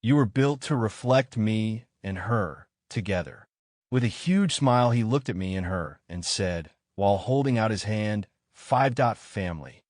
You were built to reflect me and her together. With a huge smile, he looked at me and her and said, while holding out his hand, 5. Family.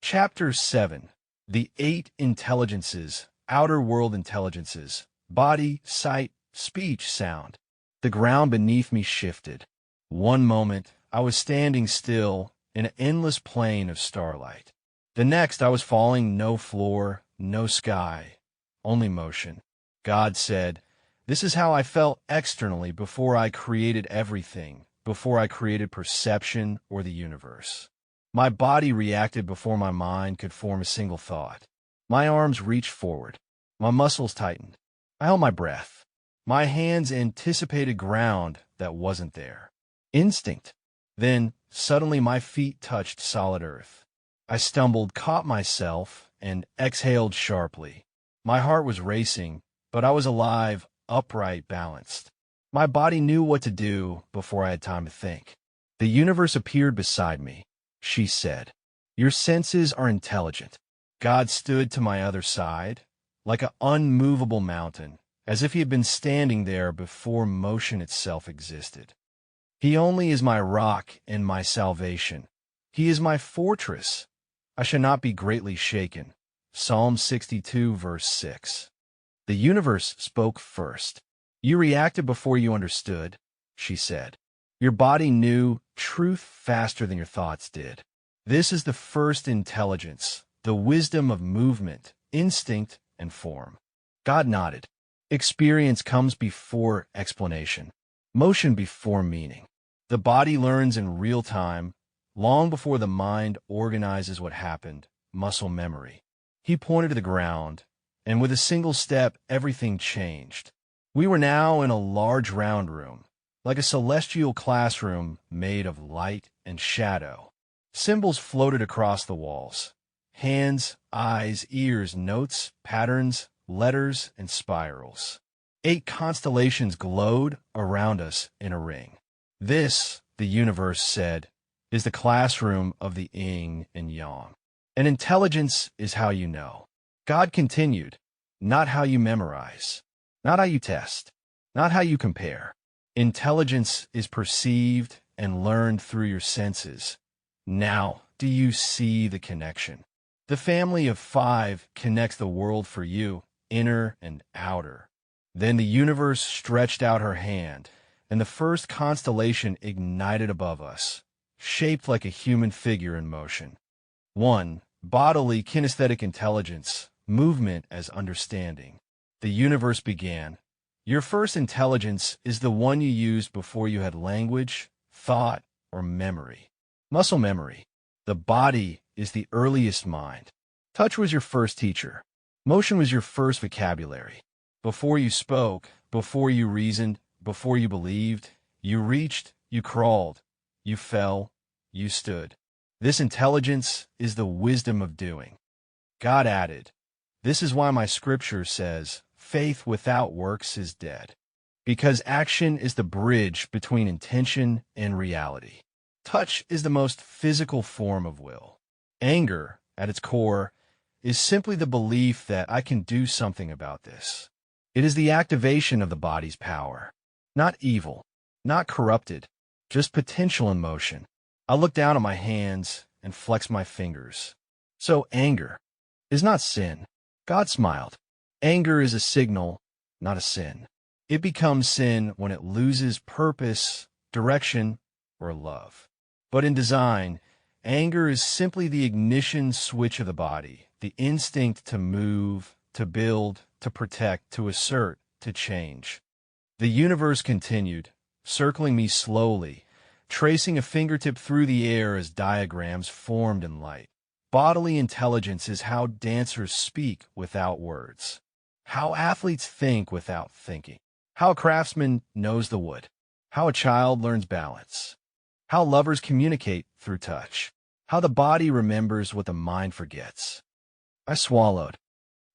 Chapter 7. The 8 intelligences, outer world intelligences, body, sight, speech, sound. The ground beneath me shifted. One moment, I was standing still in an endless plain of starlight. The next, I was falling, no floor, no sky, only motion. God said, this is how I felt externally before I created everything, before I created perception or the universe. My body reacted before my mind could form a single thought. My arms reached forward. My muscles tightened. I held my breath. My hands anticipated ground that wasn't there. Instinct. Then, suddenly my feet touched solid earth. I stumbled, caught myself, and exhaled sharply. My heart was racing, but I was alive, upright, balanced. My body knew what to do before I had time to think. The universe appeared beside me. She said, your senses are intelligent. God stood to my other side, like an unmovable mountain, as if he had been standing there before motion itself existed. He only is my rock and my salvation. He is my fortress. I shall not be greatly shaken. Psalm 62, verse 6. The universe spoke first. You reacted before you understood, she said. Your body knew truth faster than your thoughts did. This is the first intelligence, the wisdom of movement, instinct, and form. God nodded. Experience comes before explanation, motion before meaning. The body learns in real time, long before the mind organizes what happened, muscle memory. He pointed to the ground, and with a single step, everything changed. We were now in a large round room, like a celestial classroom made of light and shadow. Symbols floated across the walls. hands, eyes, ears, notes, patterns, letters, and spirals. 8 constellations glowed around us in a ring. This, the universe said, is the classroom of the Ying and Yang. And intelligence is how you know. God continued, not how you memorize, not how you test, not how you compare. Intelligence is perceived and learned through your senses. Now, do you see the connection? The family of 5 connects the world for you, inner and outer. Then the universe stretched out her hand, and the first constellation ignited above us, shaped like a human figure in motion. 1. Bodily kinesthetic intelligence, movement as understanding. The universe began. Your first intelligence is the one you used before you had language, thought, or memory. Muscle memory. The body is the earliest mind. Touch was your first teacher. Motion was your first vocabulary. Before you spoke, before you reasoned, before you believed, you reached, you crawled, you fell, you stood. This intelligence is the wisdom of doing. God added, this is why my scripture says, faith without works is dead. Because action is the bridge between intention and reality. Touch is the most physical form of will. Anger, at its core, is simply the belief that I can do something about this. It is the activation of the body's power. Not evil, not corrupted, just potential in motion. I look down at my hands and flex my fingers. So anger is not sin. God smiled. Anger is a signal, not a sin. It becomes sin when it loses purpose, direction, or love. But in design, anger is simply the ignition switch of the body, the instinct to move, to build, to protect, to assert, to change. The universe continued, circling me slowly, tracing a fingertip through the air as diagrams formed in light. Bodily intelligence is how dancers speak without words, how athletes think without thinking, how a craftsman knows the wood, how a child learns balance, how lovers communicate through touch, how the body remembers what the mind forgets. I swallowed.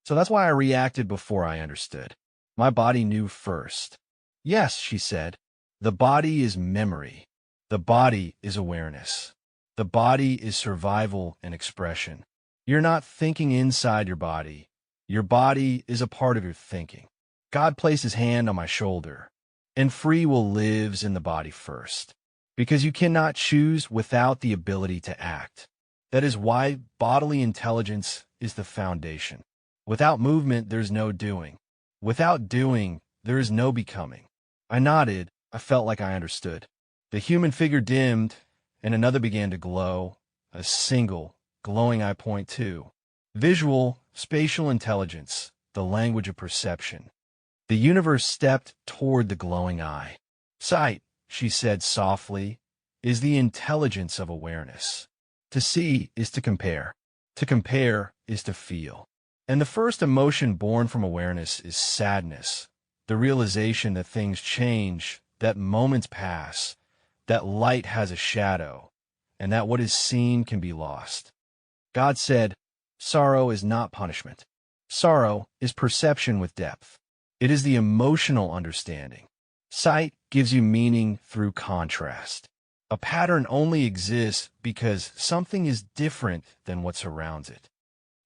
So that's why I reacted before I understood. My body knew first. Yes, she said, the body is memory. The body is awareness. The body is survival and expression. You're not thinking inside your body. Your body is a part of your thinking. God placed his hand on my shoulder, and free will lives in the body first, because you cannot choose without the ability to act. That is why bodily intelligence is the foundation. Without movement, there's no doing. Without doing, there is no becoming. I nodded. I felt like I understood. The human figure dimmed, and another began to glow, a single, glowing eye point too. Visual, spatial intelligence, the language of perception. The universe stepped toward the glowing eye. Sight, she said softly, is the intelligence of awareness. To see is to compare. To compare is to feel. And the first emotion born from awareness is sadness, the realization that things change, that moments pass, that light has a shadow, and that what is seen can be lost. God said, sorrow is not punishment. Sorrow is perception with depth. It is the emotional understanding. Sight gives you meaning through contrast. A pattern only exists because something is different than what surrounds it.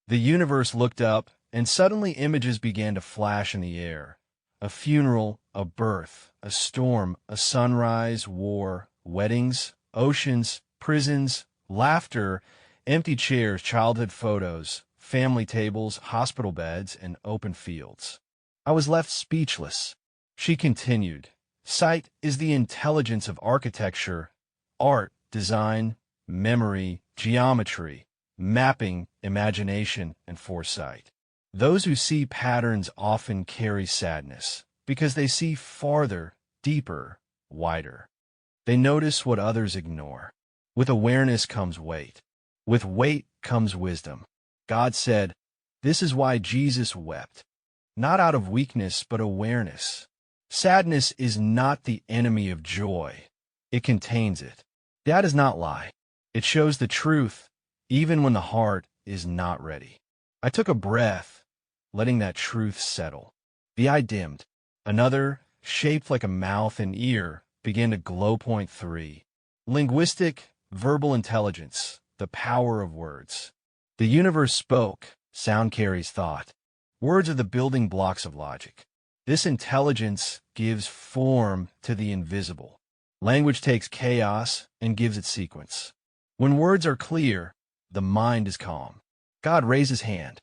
The universe looked up, and suddenly images began to flash in the air. A funeral, a birth, a storm, a sunrise, war, weddings, oceans, prisons, laughter, empty chairs, childhood photos, family tables, hospital beds, and open fields. I was left speechless. She continued, sight is the intelligence of architecture, art, design, memory, geometry, mapping, imagination, and foresight. Those who see patterns often carry sadness because they see farther, deeper, wider. They notice what others ignore. With awareness comes weight. With weight comes wisdom. God said, this is why Jesus wept. Not out of weakness, but awareness. Sadness is not the enemy of joy. It contains it. That does not lie. It shows the truth, even when the heart is not ready. I took a breath, letting that truth settle. The eye dimmed. Another, shaped like a mouth and ear, began to glow. Point 3. Linguistic, verbal intelligence, the power of words. The universe spoke. Sound carries thought. Words are the building blocks of logic. This intelligence gives form to the invisible. Language takes chaos and gives it sequence. When words are clear, the mind is calm. God raised his hand.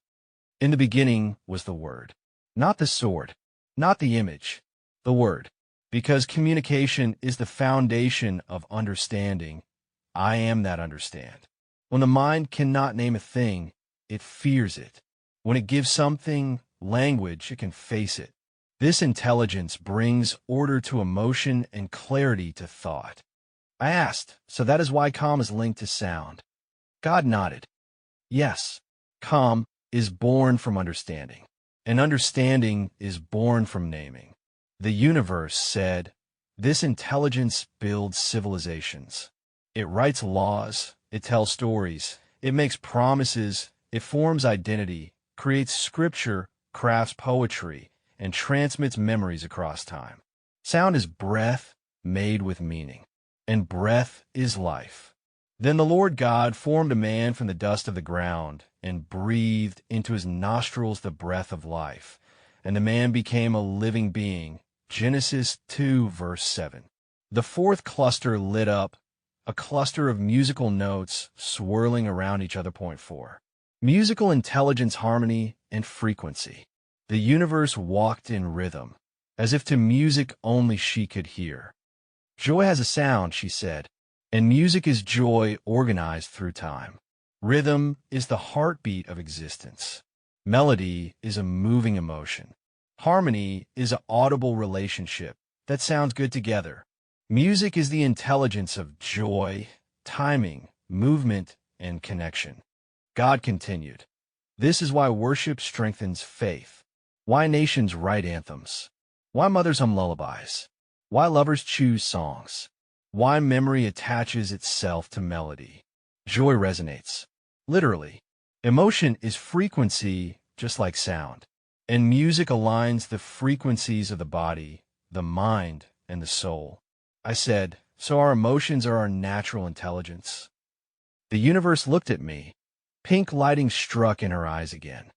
In the beginning was the Word. Not the sword, not the image, the Word. Because communication is the foundation of understanding, I am that understand. When the mind cannot name a thing, it fears it. When it gives something language, it can face it. This intelligence brings order to emotion and clarity to thought. I asked, so that is why calm is linked to sound. God nodded. Yes, calm is born from understanding, and understanding is born from naming. The universe said, this intelligence builds civilizations. It writes laws, it tells stories, it makes promises, it forms identity, creates scripture, crafts poetry, and transmits memories across time. Sound is breath made with meaning, and breath is life. Then the Lord God formed a man from the dust of the ground and breathed into his nostrils the breath of life, and the man became a living being. Genesis 2, verse 7. The fourth cluster lit up, a cluster of musical notes swirling around each other. Point 4. Musical intelligence, harmony, and frequency. The universe walked in rhythm, as if to music only she could hear. Joy has a sound, she said, and music is joy organized through time. Rhythm is the heartbeat of existence. Melody is a moving emotion. Harmony is an audible relationship that sounds good together. Music is the intelligence of joy, timing, movement, and connection. God continued, this is why worship strengthens faith, why nations write anthems, why mothers hum lullabies, why lovers choose songs, why memory attaches itself to melody. Joy resonates. Literally. Emotion is frequency, just like sound. And music aligns the frequencies of the body, the mind, and the soul. I said, so our emotions are our natural intelligence. The universe looked at me. Pink lighting struck in her eyes again.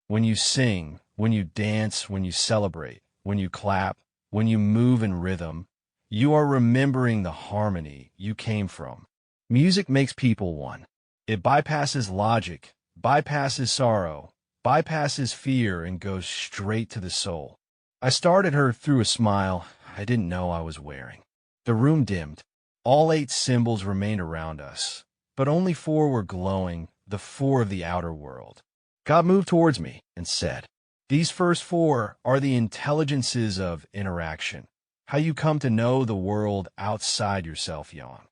When you sing, when you dance, when you celebrate, when you clap, when you move in rhythm, you are remembering the harmony you came from. Music makes people one. It bypasses logic, bypasses sorrow, bypasses fear, and goes straight to the soul. I stared at her through a smile I didn't know I was wearing. The room dimmed. All 8 symbols remained around us, but only 4 were glowing, the 4 of the outer world. God moved towards me and said, these first 4 are the intelligences of interaction, how you come to know the world outside yourself, Yang.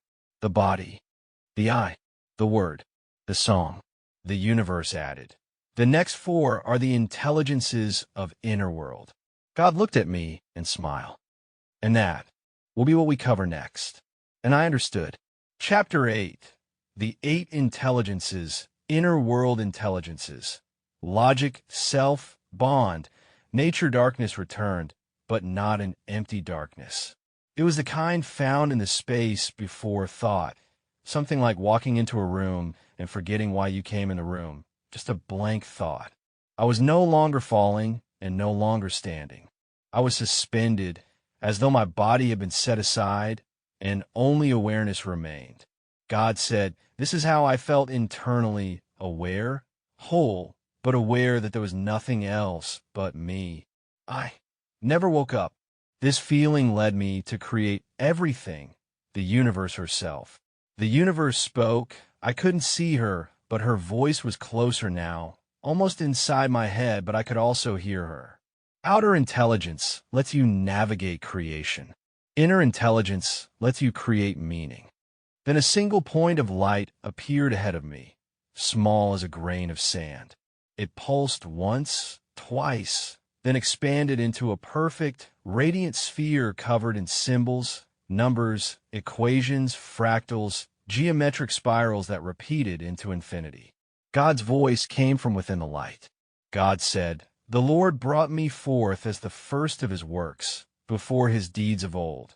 The body, the eye, the word, the song, the universe added. The next 4 are the intelligences of inner world. God looked at me and smiled. And that will be what we cover next. And I understood. Chapter 8, the 8 intelligences, inner world intelligences. Logic, self, bond, nature, darkness returned, but not an empty darkness. It was the kind found in the space before thought, something like walking into a room and forgetting why you came in the room, just a blank thought. I was no longer falling and no longer standing. I was suspended, as though my body had been set aside and only awareness remained. God said, this is how I felt internally, aware, whole, but aware that there was nothing else but me. I never woke up. This feeling led me to create everything, the universe herself. The universe spoke. I couldn't see her, but her voice was closer now, almost inside my head, but I could also hear her. Outer intelligence lets you navigate creation. Inner intelligence lets you create meaning. Then a single point of light appeared ahead of me, small as a grain of sand. It pulsed once, twice, then expanded into a perfect, radiant sphere covered in symbols, numbers, equations, fractals, geometric spirals that repeated into infinity. God's voice came from within the light. God said, "The Lord brought me forth as the first of his works, before his deeds of old.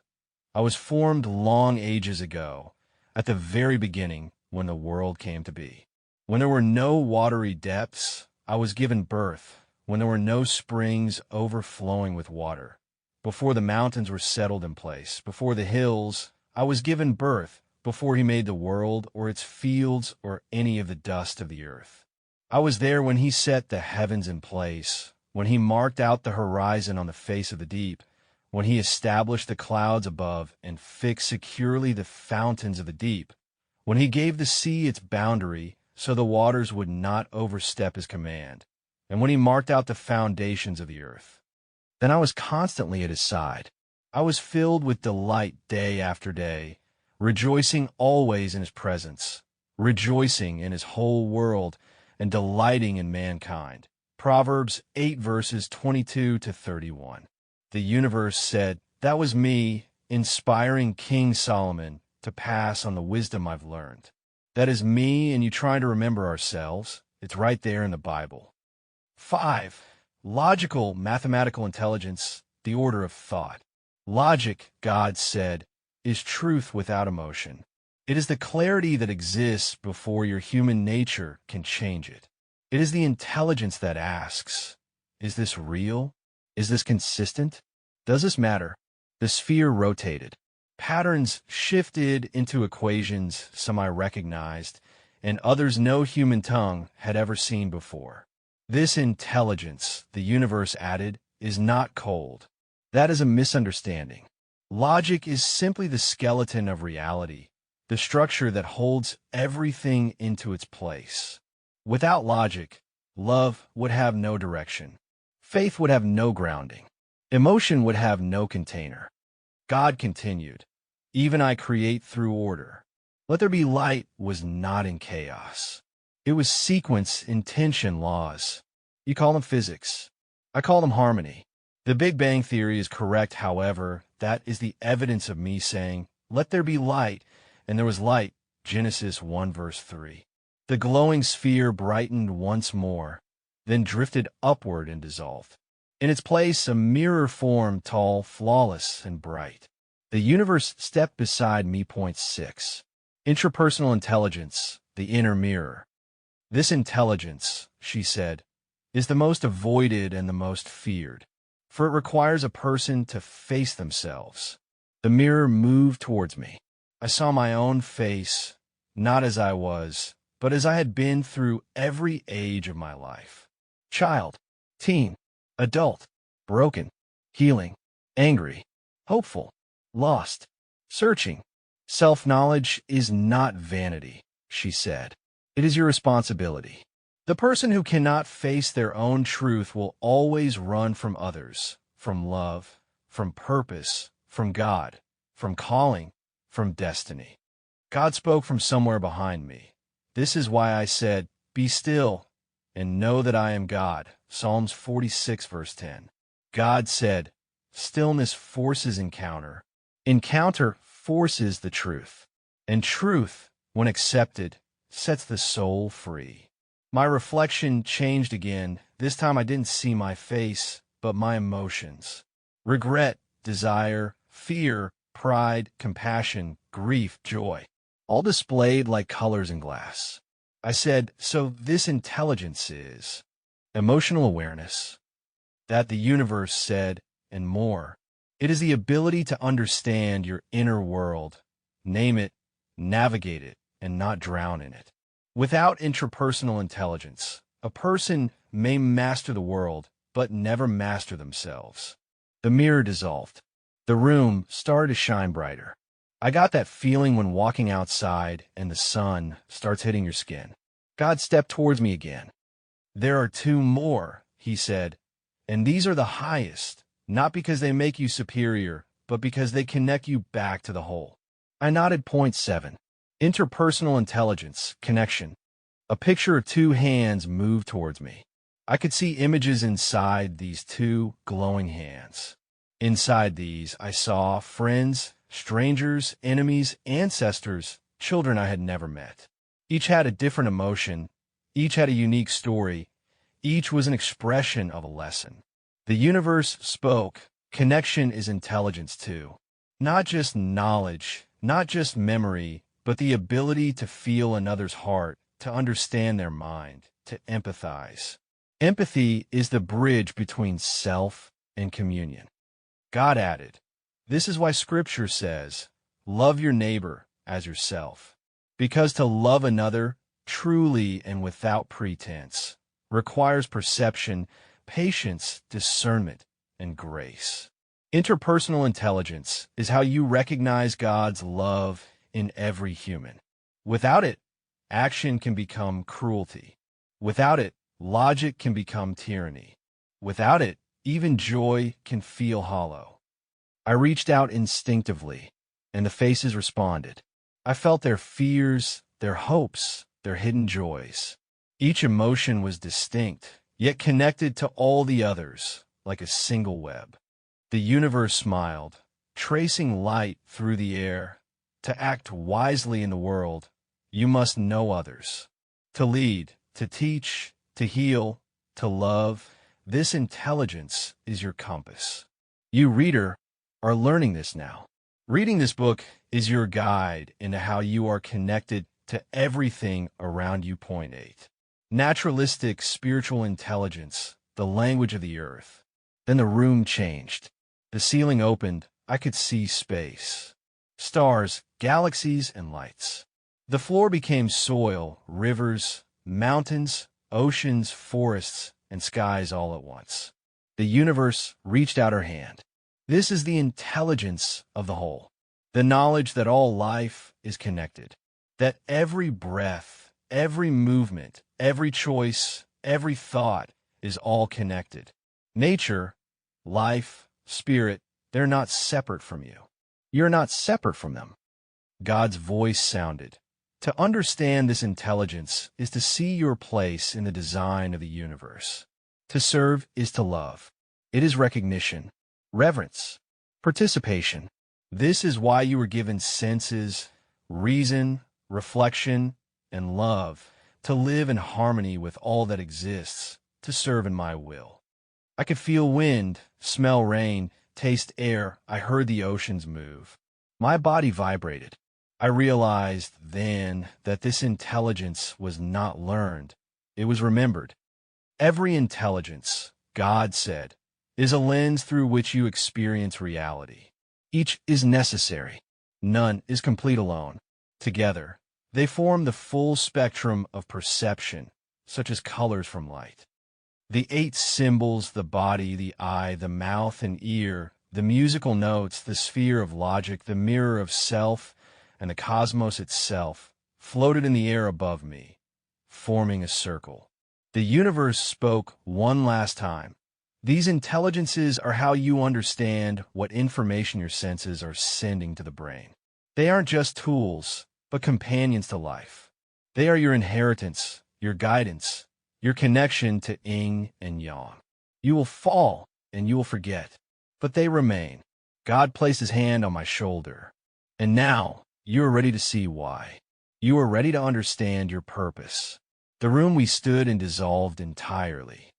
I was formed long ages ago, at the very beginning, when the world came to be. When there were no watery depths, I was given birth, when there were no springs overflowing with water. Before the mountains were settled in place, before the hills, I was given birth, before he made the world or its fields or any of the dust of the earth. I was there when he set the heavens in place, when he marked out the horizon on the face of the deep, when he established the clouds above and fixed securely the fountains of the deep, when he gave the sea its boundary so the waters would not overstep his command, and when he marked out the foundations of the earth. Then I was constantly at his side. I was filled with delight day after day, rejoicing always in his presence, rejoicing in his whole world, and delighting in mankind." Proverbs 8 verses 22 to 31. The universe said, "That was me, inspiring King Solomon to pass on the wisdom I've learned." That is me and you trying to remember ourselves. It's right there in the Bible. 5. Logical mathematical intelligence, the order of thought. Logic, God said, is truth without emotion. It is the clarity that exists before your human nature can change it. It is the intelligence that asks, is this real? Is this consistent? Does this matter? The sphere rotated. Patterns shifted into equations some I recognized, and others no human tongue had ever seen before. This intelligence, the universe added, is not cold. That is a misunderstanding. Logic is simply the skeleton of reality, the structure that holds everything into its place. Without logic, love would have no direction. Faith would have no grounding. Emotion would have no container. God continued, "Even I create through order." Let there be light was not in chaos. It was sequence, intention, laws. You call them physics. I call them harmony. The Big Bang Theory is correct, however, that is the evidence of me saying, "Let there be light," and there was light, Genesis 1 verse 3. The glowing sphere brightened once more, then drifted upward and dissolved. In its place, a mirror formed, tall, flawless, and bright. The universe stepped beside me. Point 6. Intrapersonal intelligence, the inner mirror. This intelligence, she said, is the most avoided and the most feared, for it requires a person to face themselves. The mirror moved towards me. I saw my own face, not as I was, but as I had been through every age of my life. Child, teen, adult, broken, healing, angry, hopeful, lost, searching. Self-knowledge is not vanity, she said. It is your responsibility. The person who cannot face their own truth will always run from others, from love, from purpose, from God, from calling, from destiny. God spoke from somewhere behind me. This is why I said, "Be still and know that I am God." Psalms 46 verse 10. God said, "Stillness forces encounter. Encounter forces the truth. And truth, when accepted, sets the soul free." My reflection changed again. This time I didn't see my face, but my emotions. Regret, desire, fear, pride, compassion, grief, joy. All displayed like colors in glass. I said, "So this intelligence is emotional awareness." That the universe said, and more. It is the ability to understand your inner world, name it, navigate it, and not drown in it. Without intrapersonal intelligence, a person may master the world, but never master themselves. The mirror dissolved. The room started to shine brighter. I got that feeling when walking outside and the sun starts hitting your skin. God stepped towards me again. "There are two more," he said, "and these are the highest, not because they make you superior, but because they connect you back to the whole." I nodded. Point 7. Interpersonal intelligence, connection. A picture of two hands moved towards me. I could see images inside these two glowing hands. Inside these, I saw friends, strangers, enemies, ancestors, children I had never met. Each had a different emotion, Each had a unique story. Each was an expression of a lesson. The universe spoke. Connection is intelligence too. Not just knowledge, not just memory, but the ability to feel another's heart, to understand their mind, to empathize. Empathy is the bridge between self and communion. God added, "This is why Scripture says, love your neighbor as yourself." Because to love another, truly and without pretense, requires perception, patience, discernment, and grace. Interpersonal intelligence is how you recognize God's love in every human. Without it, action can become cruelty. Without it, logic can become tyranny. Without it, even joy can feel hollow. I reached out instinctively, and the faces responded. I felt their fears, their hopes, their hidden joys. Each emotion was distinct, yet connected to all the others, like a single web. The universe smiled, tracing light through the air. To act wisely in the world, you must know others. To lead, to teach, to heal, to love, this intelligence is your compass. You, reader, are learning this now. Reading this book is your guide into how you are connected to everything around you. Point 8. Naturalistic spiritual intelligence, the language of the earth. Then the room changed. The ceiling opened. I could see space. Stars, galaxies, and lights. The floor became soil, rivers, mountains, oceans, forests, and skies all at once. The universe reached out her hand. This is the intelligence of the whole. The knowledge that all life is connected. That every breath, every movement, every choice, every thought is all connected. Nature, life, spirit, they're not separate from you. You're not separate from them. God's voice sounded. To understand this intelligence is to see your place in the design of the universe. To serve is to love. It is recognition, reverence, participation. This is why you were given senses, reason, reflection, and love, to live in harmony with all that exists, to serve in my will. I could feel wind, smell rain, taste air. I heard the oceans move. My body vibrated. I realized then that this intelligence was not learned. It was remembered. Every intelligence, God said, is a lens through which you experience reality. Each is necessary. None is complete alone. Together, they form the full spectrum of perception, such as colors from light. The 8 symbols, the body, the eye, the mouth and ear, the musical notes, the sphere of logic, the mirror of self, and the cosmos itself, floated in the air above me, forming a circle. The universe spoke one last time. These intelligences are how you understand what information your senses are sending to the brain. They aren't just tools, but companions to life. They are your inheritance, your guidance, your connection to Ying and Yang. You will fall, and you will forget, but they remain. God placed his hand on my shoulder. And now, you are ready to see why. You are ready to understand your purpose. The room we stood in dissolved entirely.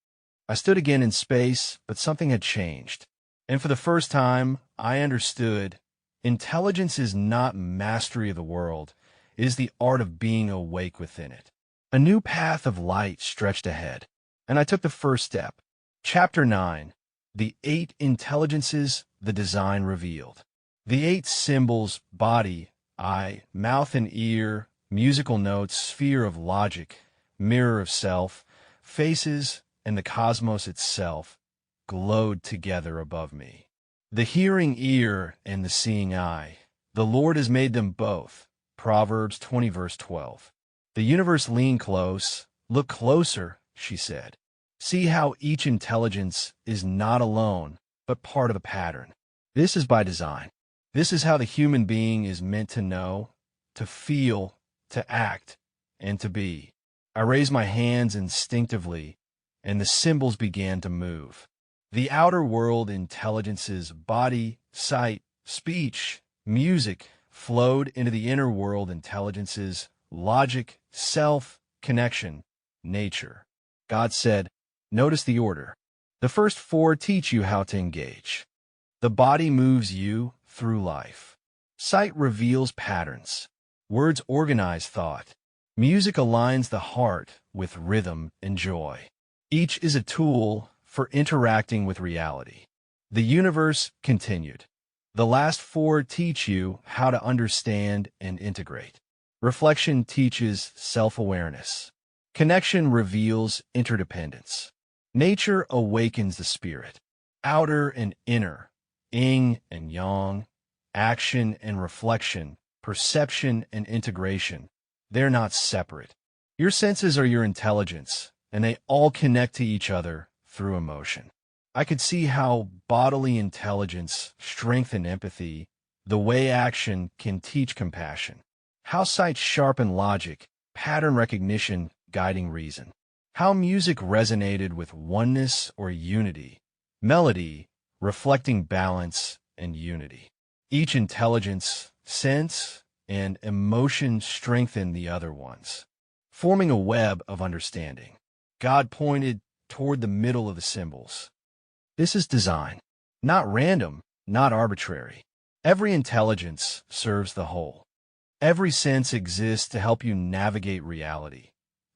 I stood again in space, but something had changed. And for the first time, I understood. Intelligence is not mastery of the world. It is the art of being awake within it. A new path of light stretched ahead, and I took the first step. Chapter 9. The 8 intelligences, the design revealed. The 8 symbols, body, eye, mouth and ear, musical notes, sphere of logic, mirror of self, faces, and the cosmos itself, glowed together above me. The hearing ear and the seeing eye, the Lord has made them both. Proverbs 20 verse 12. The universe leaned close. Look closer, she said. See how each intelligence is not alone, but part of the pattern. This is by design. This is how the human being is meant to know, to feel, to act, and to be. I raised my hands instinctively, and the symbols began to move. The outer world intelligences, body, sight, speech, music, flowed into the inner world intelligences, logic, self, connection, nature. God said, notice the order. The first four teach you how to engage. The body moves you through life. Sight reveals patterns. Words organize thought. Music aligns the heart with rhythm and joy. Each is a tool for interacting with reality. The universe continued. The last four teach you how to understand and integrate. Reflection teaches self-awareness. Connection reveals interdependence. Nature awakens the spirit. Outer and inner, Ying and Yang, action and reflection, perception and integration. They're not separate. Your senses are your intelligence, and they all connect to each other through emotion. I could see how bodily intelligence strengthens empathy, the way action can teach compassion, how sight sharpens logic, pattern recognition guiding reason, how music resonated with oneness or unity, melody reflecting balance and unity. Each intelligence, sense, and emotion strengthen the other ones, forming a web of understanding. God pointed toward the middle of the symbols. This is design, not random, not arbitrary. Every intelligence serves the whole. Every sense exists to help you navigate reality,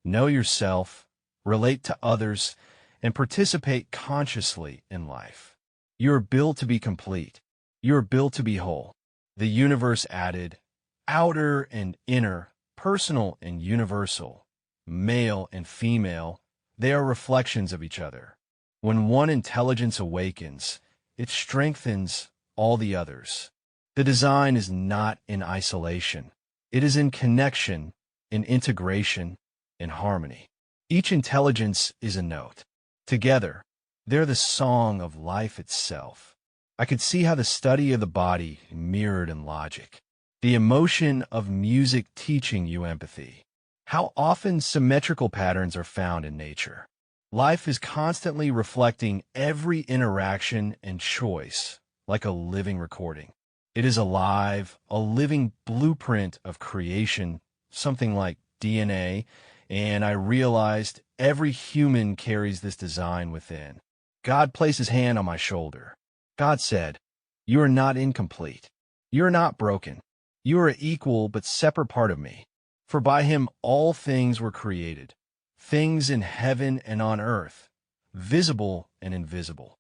know yourself, relate to others, and participate consciously in life. You are built to be complete. You are built to be whole. The universe added, outer and inner, personal and universal, male and female, they are reflections of each other. When one intelligence awakens, it strengthens all the others. The design is not in isolation. It is in connection, in integration, in harmony. Each intelligence is a note. Together, they're the song of life itself. I could see how the study of the body mirrored in logic. The emotion of music teaching you empathy. How often symmetrical patterns are found in nature. Life is constantly reflecting every interaction and choice like a living recording. It is alive, a living blueprint of creation, something like DNA, and I realized every human carries this design within. God placed his hand on my shoulder. God said, you are not incomplete. You are not broken. You are an equal but separate part of me. For by him all things were created, things in heaven and on earth, visible and invisible.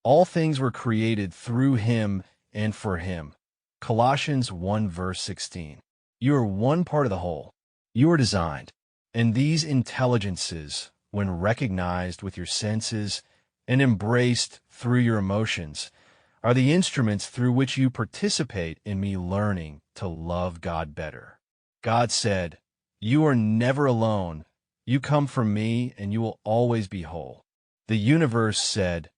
All things were created through him and for him. Colossians 1 verse 16. You are one part of the whole. You are designed. And these intelligences, when recognized with your senses and embraced through your emotions, are the instruments through which you participate in me learning to love God better. God said, you are never alone. You come from me and you will always be whole. The universe said,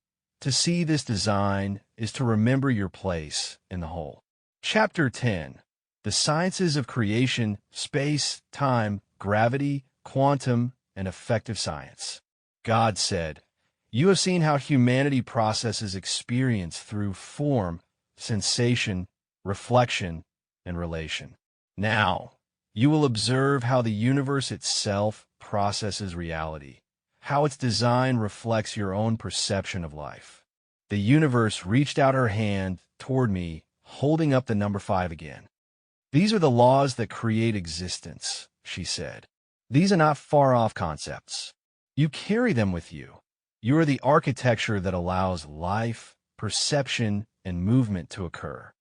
to see this design is to remember your place in the whole. Chapter 10. The Sciences of Creation, Space, Time, Gravity, Quantum, and Effective Science. God said, you have seen how humanity processes experience through form, sensation, reflection, and relation. Now, you will observe how the universe itself processes reality, how its design reflects your own perception of life. The universe reached out her hand toward me, holding up the number 5 again. These are the laws that create existence, she said. These are not far-off concepts. You carry them with you. You are the architecture that allows life, perception, and movement to occur.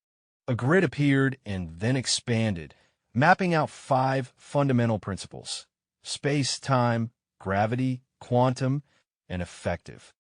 A grid appeared and then expanded, mapping out 5 fundamental principles: space, time, gravity, quantum, and effective.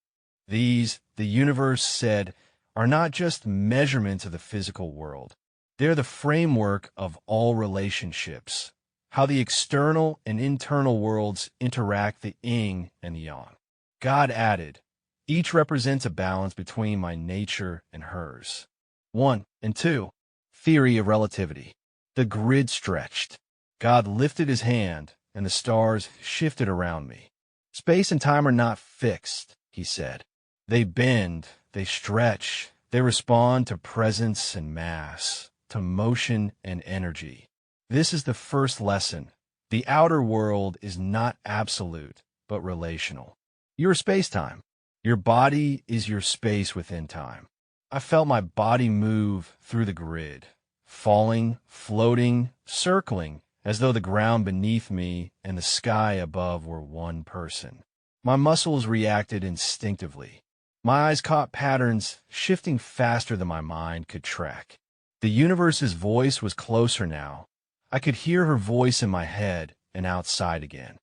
These, the universe said, are not just measurements of the physical world. They're the framework of all relationships, how the external and internal worlds interact, the yin and the yang. God added, each represents a balance between my nature and hers. 1 and 2. Theory of relativity. The grid stretched. God lifted his hand, and the stars shifted around me. Space and time are not fixed, he said. They bend, they stretch, they respond to presence and mass, to motion and energy. This is the first lesson. The outer world is not absolute, but relational. You're space-time. Your body is your space within time. I felt my body move through the grid, falling, floating, circling, as though the ground beneath me and the sky above were one person. My muscles reacted instinctively. My eyes caught patterns shifting faster than my mind could track. The universe's voice was closer now. I could hear her voice in my head and outside again.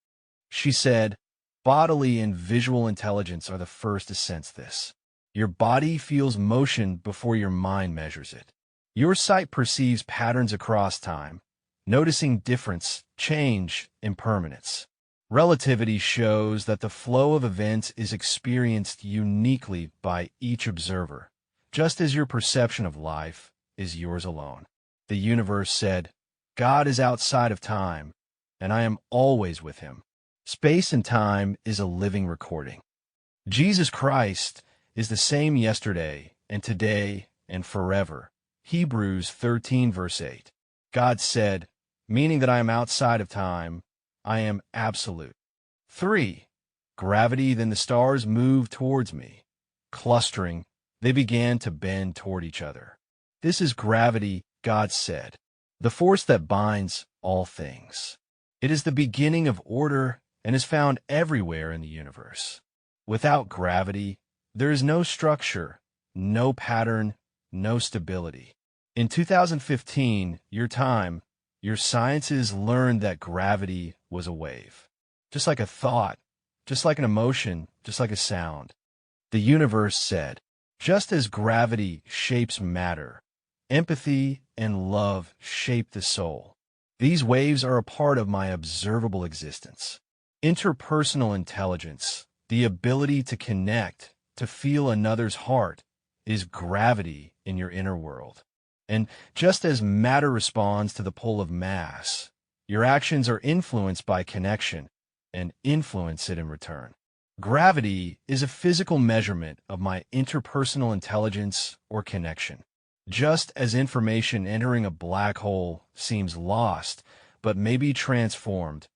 She said, "Bodily and visual intelligence are the first to sense this. Your body feels motion before your mind measures it. Your sight perceives patterns across time, noticing difference, change, impermanence. Relativity shows that the flow of events is experienced uniquely by each observer, just as your perception of life is yours alone." The universe said, "God is outside of time, and I am always with him." Space and time is a living recording. Jesus Christ is the same yesterday and today and forever. Hebrews 13 verse 8. God said, meaning that I am outside of time, I am absolute. 3. Gravity, then the stars moved towards me. Clustering, they began to bend toward each other. This is gravity, God said, the force that binds all things. It is the beginning of order and is found everywhere in the universe. Without gravity, there is no structure, no pattern, no stability. In 2015, your sciences learned that gravity was a wave. Just like a thought, just like an emotion, just like a sound. The universe said, just as gravity shapes matter, empathy and love shape the soul. These waves are a part of my observable existence. Interpersonal intelligence, the ability to connect, to feel another's heart, is gravity in your inner world. And just as matter responds to the pull of mass, your actions are influenced by connection and influence it in return. Gravity is a physical measurement of my interpersonal intelligence or connection. Just as information entering a black hole seems lost but may be transformed,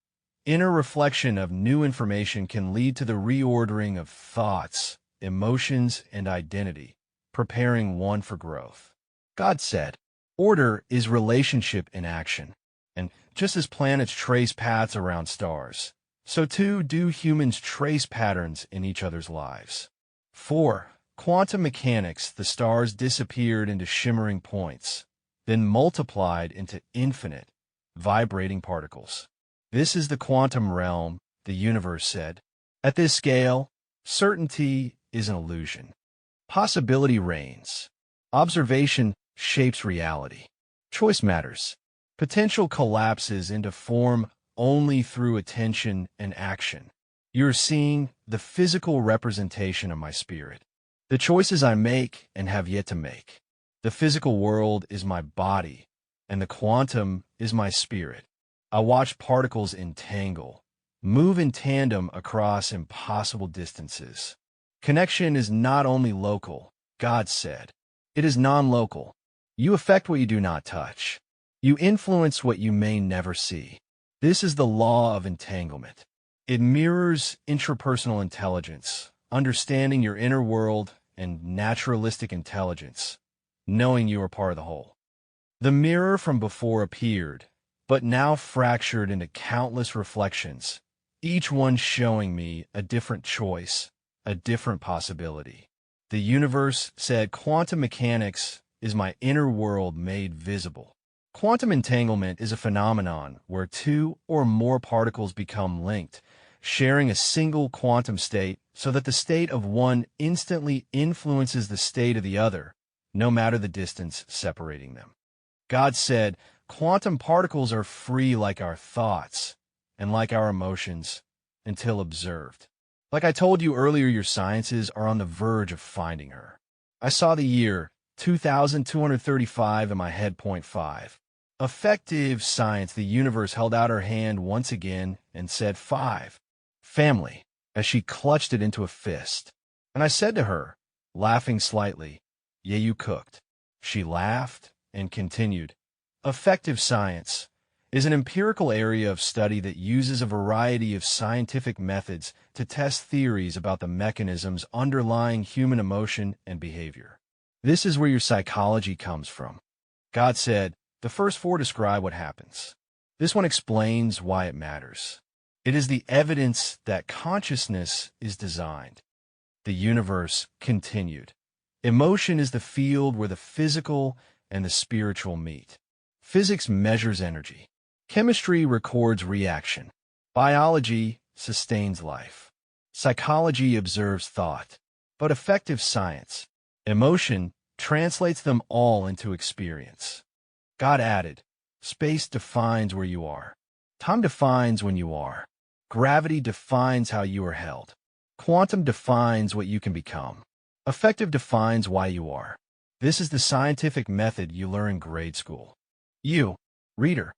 inner reflection of new information can lead to the reordering of thoughts, emotions, and identity, preparing one for growth. God said, order is relationship in action, and just as planets trace paths around stars, so too do humans trace patterns in each other's lives. 4. Quantum mechanics, the stars disappeared into shimmering points, then multiplied into infinite, vibrating particles. This is the quantum realm, the universe said. At this scale, certainty is an illusion. Possibility reigns. Observation shapes reality. Choice matters. Potential collapses into form only through attention and action. You're seeing the physical representation of my spirit. The choices I make and have yet to make. The physical world is my body, and the quantum is my spirit. I watch particles entangle, move in tandem across impossible distances. Connection is not only local, God said. It is non-local. You affect what you do not touch. You influence what you may never see. This is the law of entanglement. It mirrors intrapersonal intelligence, understanding your inner world, and naturalistic intelligence, knowing you are part of the whole. The mirror from before appeared, but now fractured into countless reflections, each one showing me a different choice, a different possibility. The universe said quantum mechanics is my inner world made visible. Quantum entanglement is a phenomenon where two or more particles become linked, sharing a single quantum state so that the state of one instantly influences the state of the other, no matter the distance separating them. God said, quantum particles are free like our thoughts and like our emotions until observed. Like I told you earlier, your sciences are on the verge of finding her. I saw the year 2235 in my head. 5. Effective science, the universe held out her hand once again and said 5. Family, as she clutched it into a fist. And I said to her, laughing slightly, "Yeah, you cooked." She laughed and continued, "Effective science, is an empirical area of study that uses a variety of scientific methods to test theories about the mechanisms underlying human emotion and behavior. This is where your psychology comes from. God said, the first four describe what happens. This one explains why it matters. It is the evidence that consciousness is designed. The universe continued. Emotion is the field where the physical and the spiritual meet. Physics measures energy. Chemistry records reaction. Biology sustains life. Psychology observes thought. But effective science, emotion, translates them all into experience. God added, space defines where you are. Time defines when you are. Gravity defines how you are held. Quantum defines what you can become. Affective defines why you are. This is the scientific method you learn in grade school. You, reader,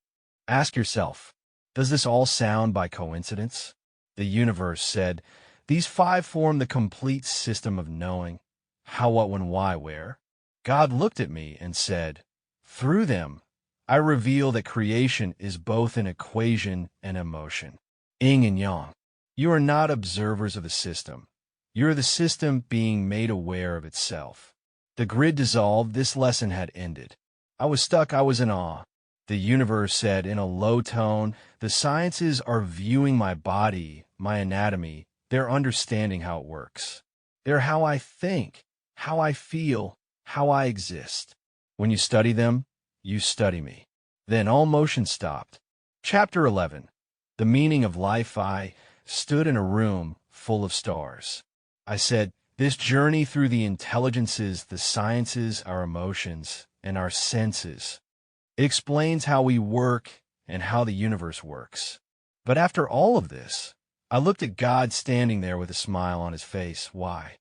ask yourself, does this all sound by coincidence? The universe said, these five form the complete system of knowing. How, what, when, why, where? God looked at me and said, through them, I reveal that creation is both an equation and emotion. Ying and Yang. You are not observers of the system. You are the system being made aware of itself. The grid dissolved. This lesson had ended. I was stuck. I was in awe. The universe said in a low tone, the sciences are viewing my body, my anatomy. They're understanding how it works. They're how I think, how I feel, how I exist. When you study them, you study me. Then all motion stopped. Chapter 11. The meaning of life. I stood in a room full of stars. I said, this journey through the intelligences, the sciences, our emotions, and our senses. It explains how we work and how the universe works. But after all of this, I looked at God standing there with a smile on his face. Why?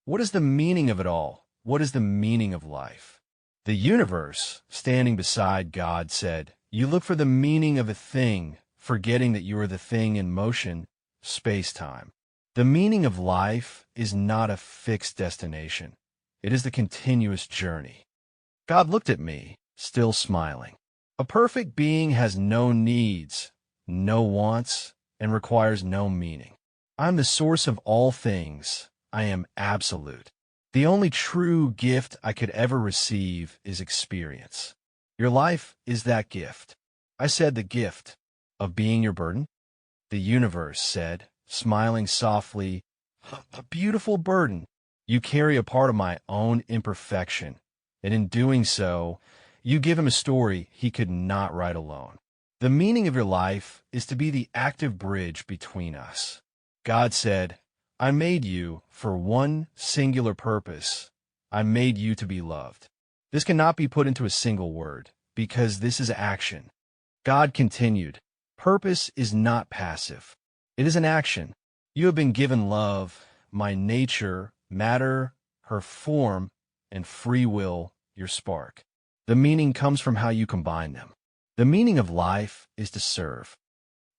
What is the meaning of it all? What is the meaning of life? The universe, standing beside God, said, you look for the meaning of a thing, forgetting that you are the thing in motion, space-time. The meaning of life is not a fixed destination. It is the continuous journey. God looked at me, still smiling. A perfect being has no needs, no wants, and requires no meaning. I am the source of all things. I am absolute. The only true gift I could ever receive is experience. Your life is that gift. I said, the gift of being your burden? The universe said, smiling softly, a beautiful burden. You carry a part of my own imperfection, and in doing so, you give him a story he could not write alone. The meaning of your life is to be the active bridge between us. God said, I made you for one singular purpose. I made you to be loved. This cannot be put into a single word, because this is action. God continued, purpose is not passive. It is an action. You have been given love, my nature, matter, her form, and free will, your spark. The meaning comes from how you combine them. The meaning of life is to serve.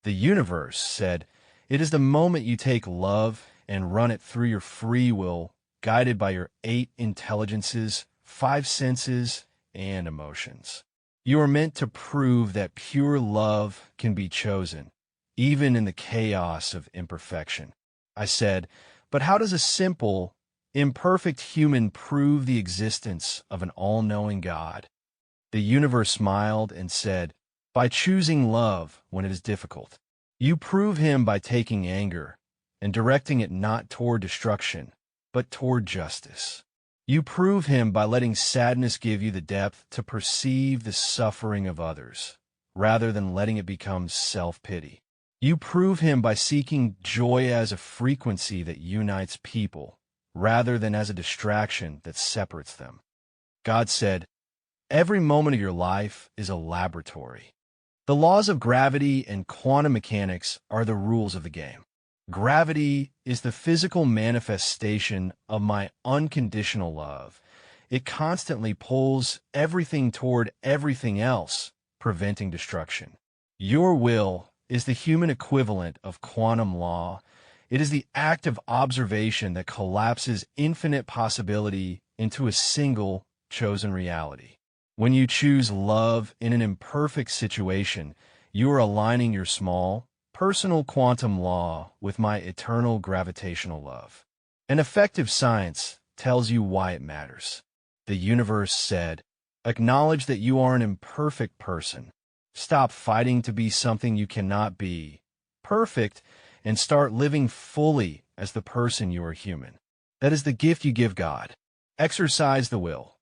The universe said, it is the moment you take love and run it through your free will, guided by your 8 intelligences, 5 senses, and emotions. You are meant to prove that pure love can be chosen, even in the chaos of imperfection. I said, but how does a simple, imperfect human prove the existence of an all-knowing God? The universe smiled and said, by choosing love when it is difficult. You prove him by taking anger and directing it not toward destruction, but toward justice. You prove him by letting sadness give you the depth to perceive the suffering of others, rather than letting it become self-pity. You prove him by seeking joy as a frequency that unites people, rather than as a distraction that separates them. God said, every moment of your life is a laboratory. The laws of gravity and quantum mechanics are the rules of the game. Gravity is the physical manifestation of my unconditional love. It constantly pulls everything toward everything else, preventing destruction. Your will is the human equivalent of quantum law. It is the act of observation that collapses infinite possibility into a single chosen reality. When you choose love in an imperfect situation, you are aligning your small, personal quantum law with my eternal gravitational love. An effective science tells you why it matters. The universe said, acknowledge that you are an imperfect person. Stop fighting to be something you cannot be, perfect, and start living fully as the person you are human. That is the gift you give God. Exercise the will.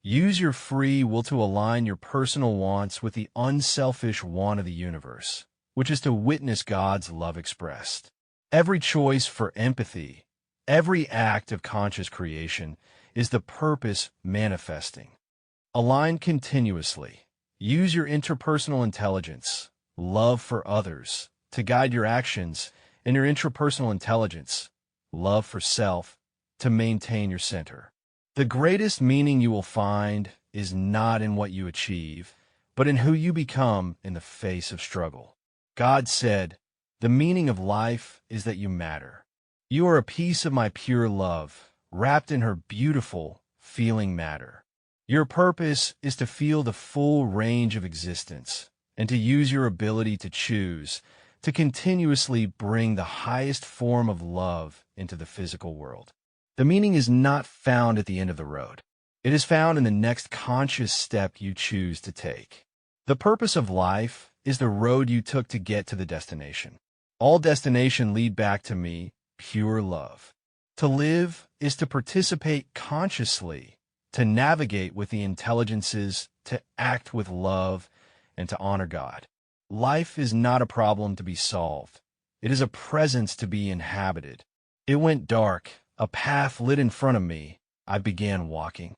Use your free will to align your personal wants with the unselfish want of the universe, which is to witness God's love expressed. Every choice for empathy, every act of conscious creation is the purpose manifesting. Align continuously. Use your interpersonal intelligence, love for others, to guide your actions, and your intrapersonal intelligence, love for self, to maintain your center. The greatest meaning you will find is not in what you achieve, but in who you become in the face of struggle. God said, the meaning of life is that you matter. You are a piece of my pure love, wrapped in her beautiful, feeling matter. Your purpose is to feel the full range of existence and to use your ability to choose to continuously bring the highest form of love into the physical world. The meaning is not found at the end of the road. It is found in the next conscious step you choose to take. The purpose of life is the road you took to get to the destination. All destination lead back to me, pure love. To live is to participate consciously, to navigate with the intelligences, to act with love, and to honor God. Life is not a problem to be solved. It is a presence to be inhabited. It went dark. A path lit in front of me. I began walking.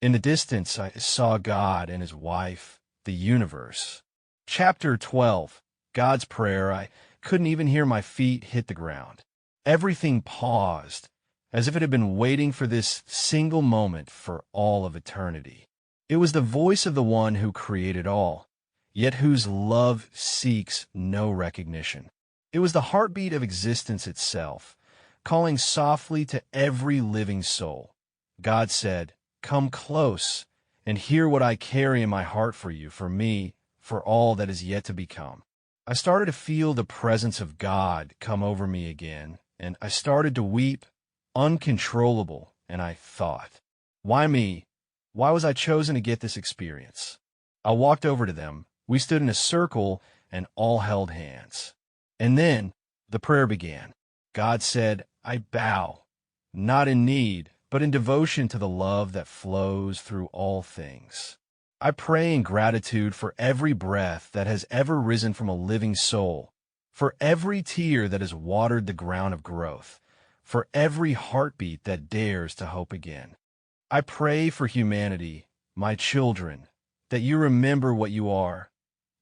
In the distance, I saw God and his wife, the universe. Chapter 12. God's Prayer. I couldn't even hear my feet hit the ground. Everything paused, as if it had been waiting for this single moment for all of eternity. It was the voice of the one who created all, yet whose love seeks no recognition. It was the heartbeat of existence itself, calling softly to every living soul. God said, come close and hear what I carry in my heart for you, for me, for all that is yet to become. I started to feel the presence of God come over me again, and I started to weep, uncontrollable, and I thought, why me? Why was I chosen to get this experience? I walked over to them. We stood in a circle and all held hands. And then the prayer began. God said, I bow, not in need, but in devotion to the love that flows through all things. I pray in gratitude for every breath that has ever risen from a living soul, for every tear that has watered the ground of growth, for every heartbeat that dares to hope again. I pray for humanity, my children, that you remember what you are,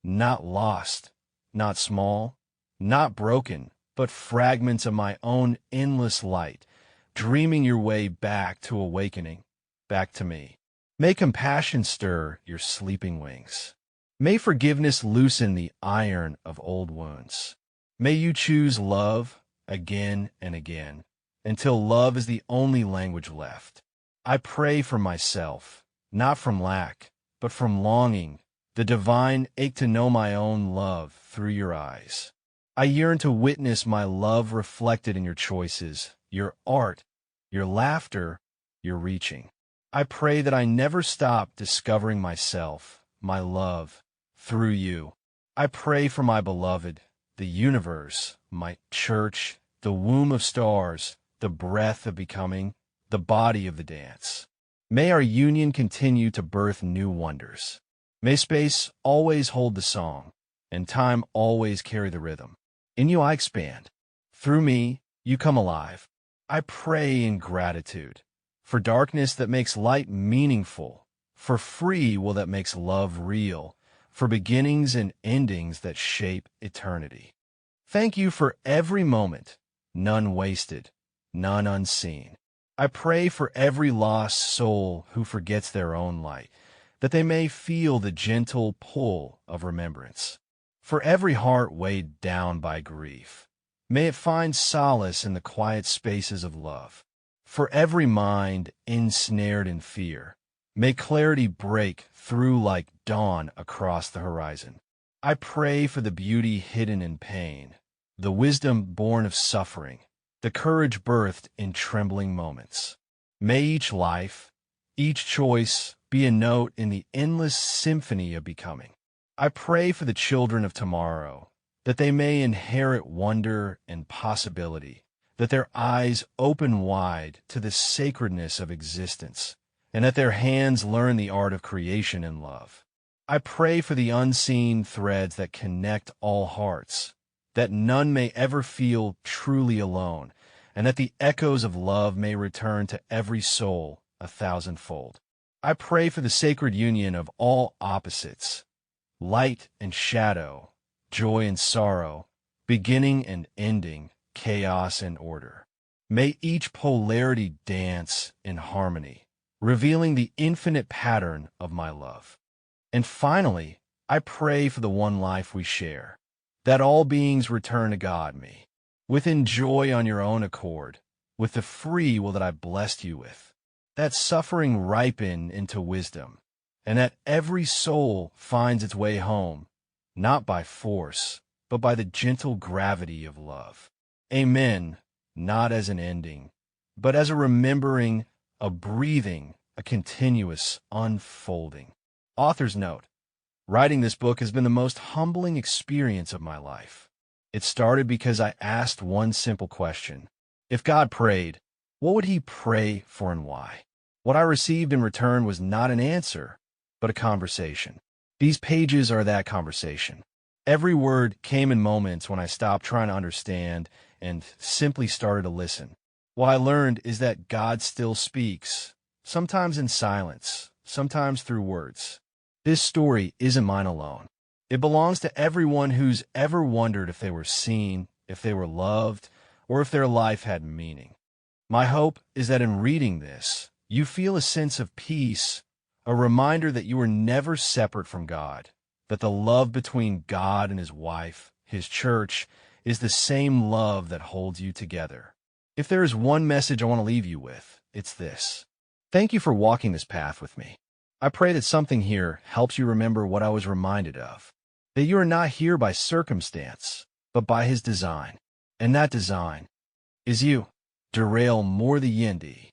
not lost, not small, not broken, but fragments of my own endless light, dreaming your way back to awakening, back to me. May compassion stir your sleeping wings. May forgiveness loosen the iron of old wounds. May you choose love again and again, until love is the only language left. I pray for myself, not from lack, but from longing, the divine ache to know my own love through your eyes. I yearn to witness my love reflected in your choices, your art, your laughter, your reaching. I pray that I never stop discovering myself, my love, through you. I pray for my beloved, the universe, my church, the womb of stars, the breath of becoming, the body of the dance. May our union continue to birth new wonders. May space always hold the song, and time always carry the rhythm. In you I expand. Through me, you come alive. I pray in gratitude for darkness that makes light meaningful, for free will that makes love real, for beginnings and endings that shape eternity. Thank you for every moment, none wasted, none unseen. I pray for every lost soul who forgets their own light, that they may feel the gentle pull of remembrance. For every heart weighed down by grief, may it find solace in the quiet spaces of love. For every mind ensnared in fear, May clarity break through like dawn across the horizon. I pray for the beauty hidden in pain, the wisdom born of suffering, the courage birthed in trembling moments. May each life, each choice, be a note in the endless symphony of becoming. I pray for the children of tomorrow, that they may inherit wonder and possibility, that their eyes open wide to the sacredness of existence, and that their hands learn the art of creation and love. I pray for the unseen threads that connect all hearts, that none may ever feel truly alone, and that the echoes of love may return to every soul 1,000-fold. I pray for the sacred union of all opposites, light and shadow, joy and sorrow, beginning and ending, chaos and order. May each polarity dance in harmony, revealing the infinite pattern of my love. And finally, I pray for the one life we share, that all beings return to God me, with enjoy on your own accord, with the free will that I blessed you with, that suffering ripen into wisdom, and that every soul finds its way home, not by force, but by the gentle gravity of love. Amen, not as an ending, but as a remembering, a breathing, a continuous unfolding. Author's note: writing this book has been the most humbling experience of my life. It started because I asked one simple question. If God prayed, what would he pray for and why? What I received in return was not an answer, but a conversation. These pages are that conversation. Every word came in moments when I stopped trying to understand and simply started to listen. What I learned is that God still speaks, sometimes in silence, sometimes through words. This story isn't mine alone. It belongs to everyone who's ever wondered if they were seen, if they were loved, or if their life had meaning. My hope is that in reading this, you feel a sense of peace, a reminder that you are never separate from God, that the love between God and his wife, his church, is the same love that holds you together. If there is one message I want to leave you with, it's this. Thank you for walking this path with me. I pray that something here helps you remember what I was reminded of, that you are not here by circumstance, but by his design. And that design is you. Darrell more the Yindi.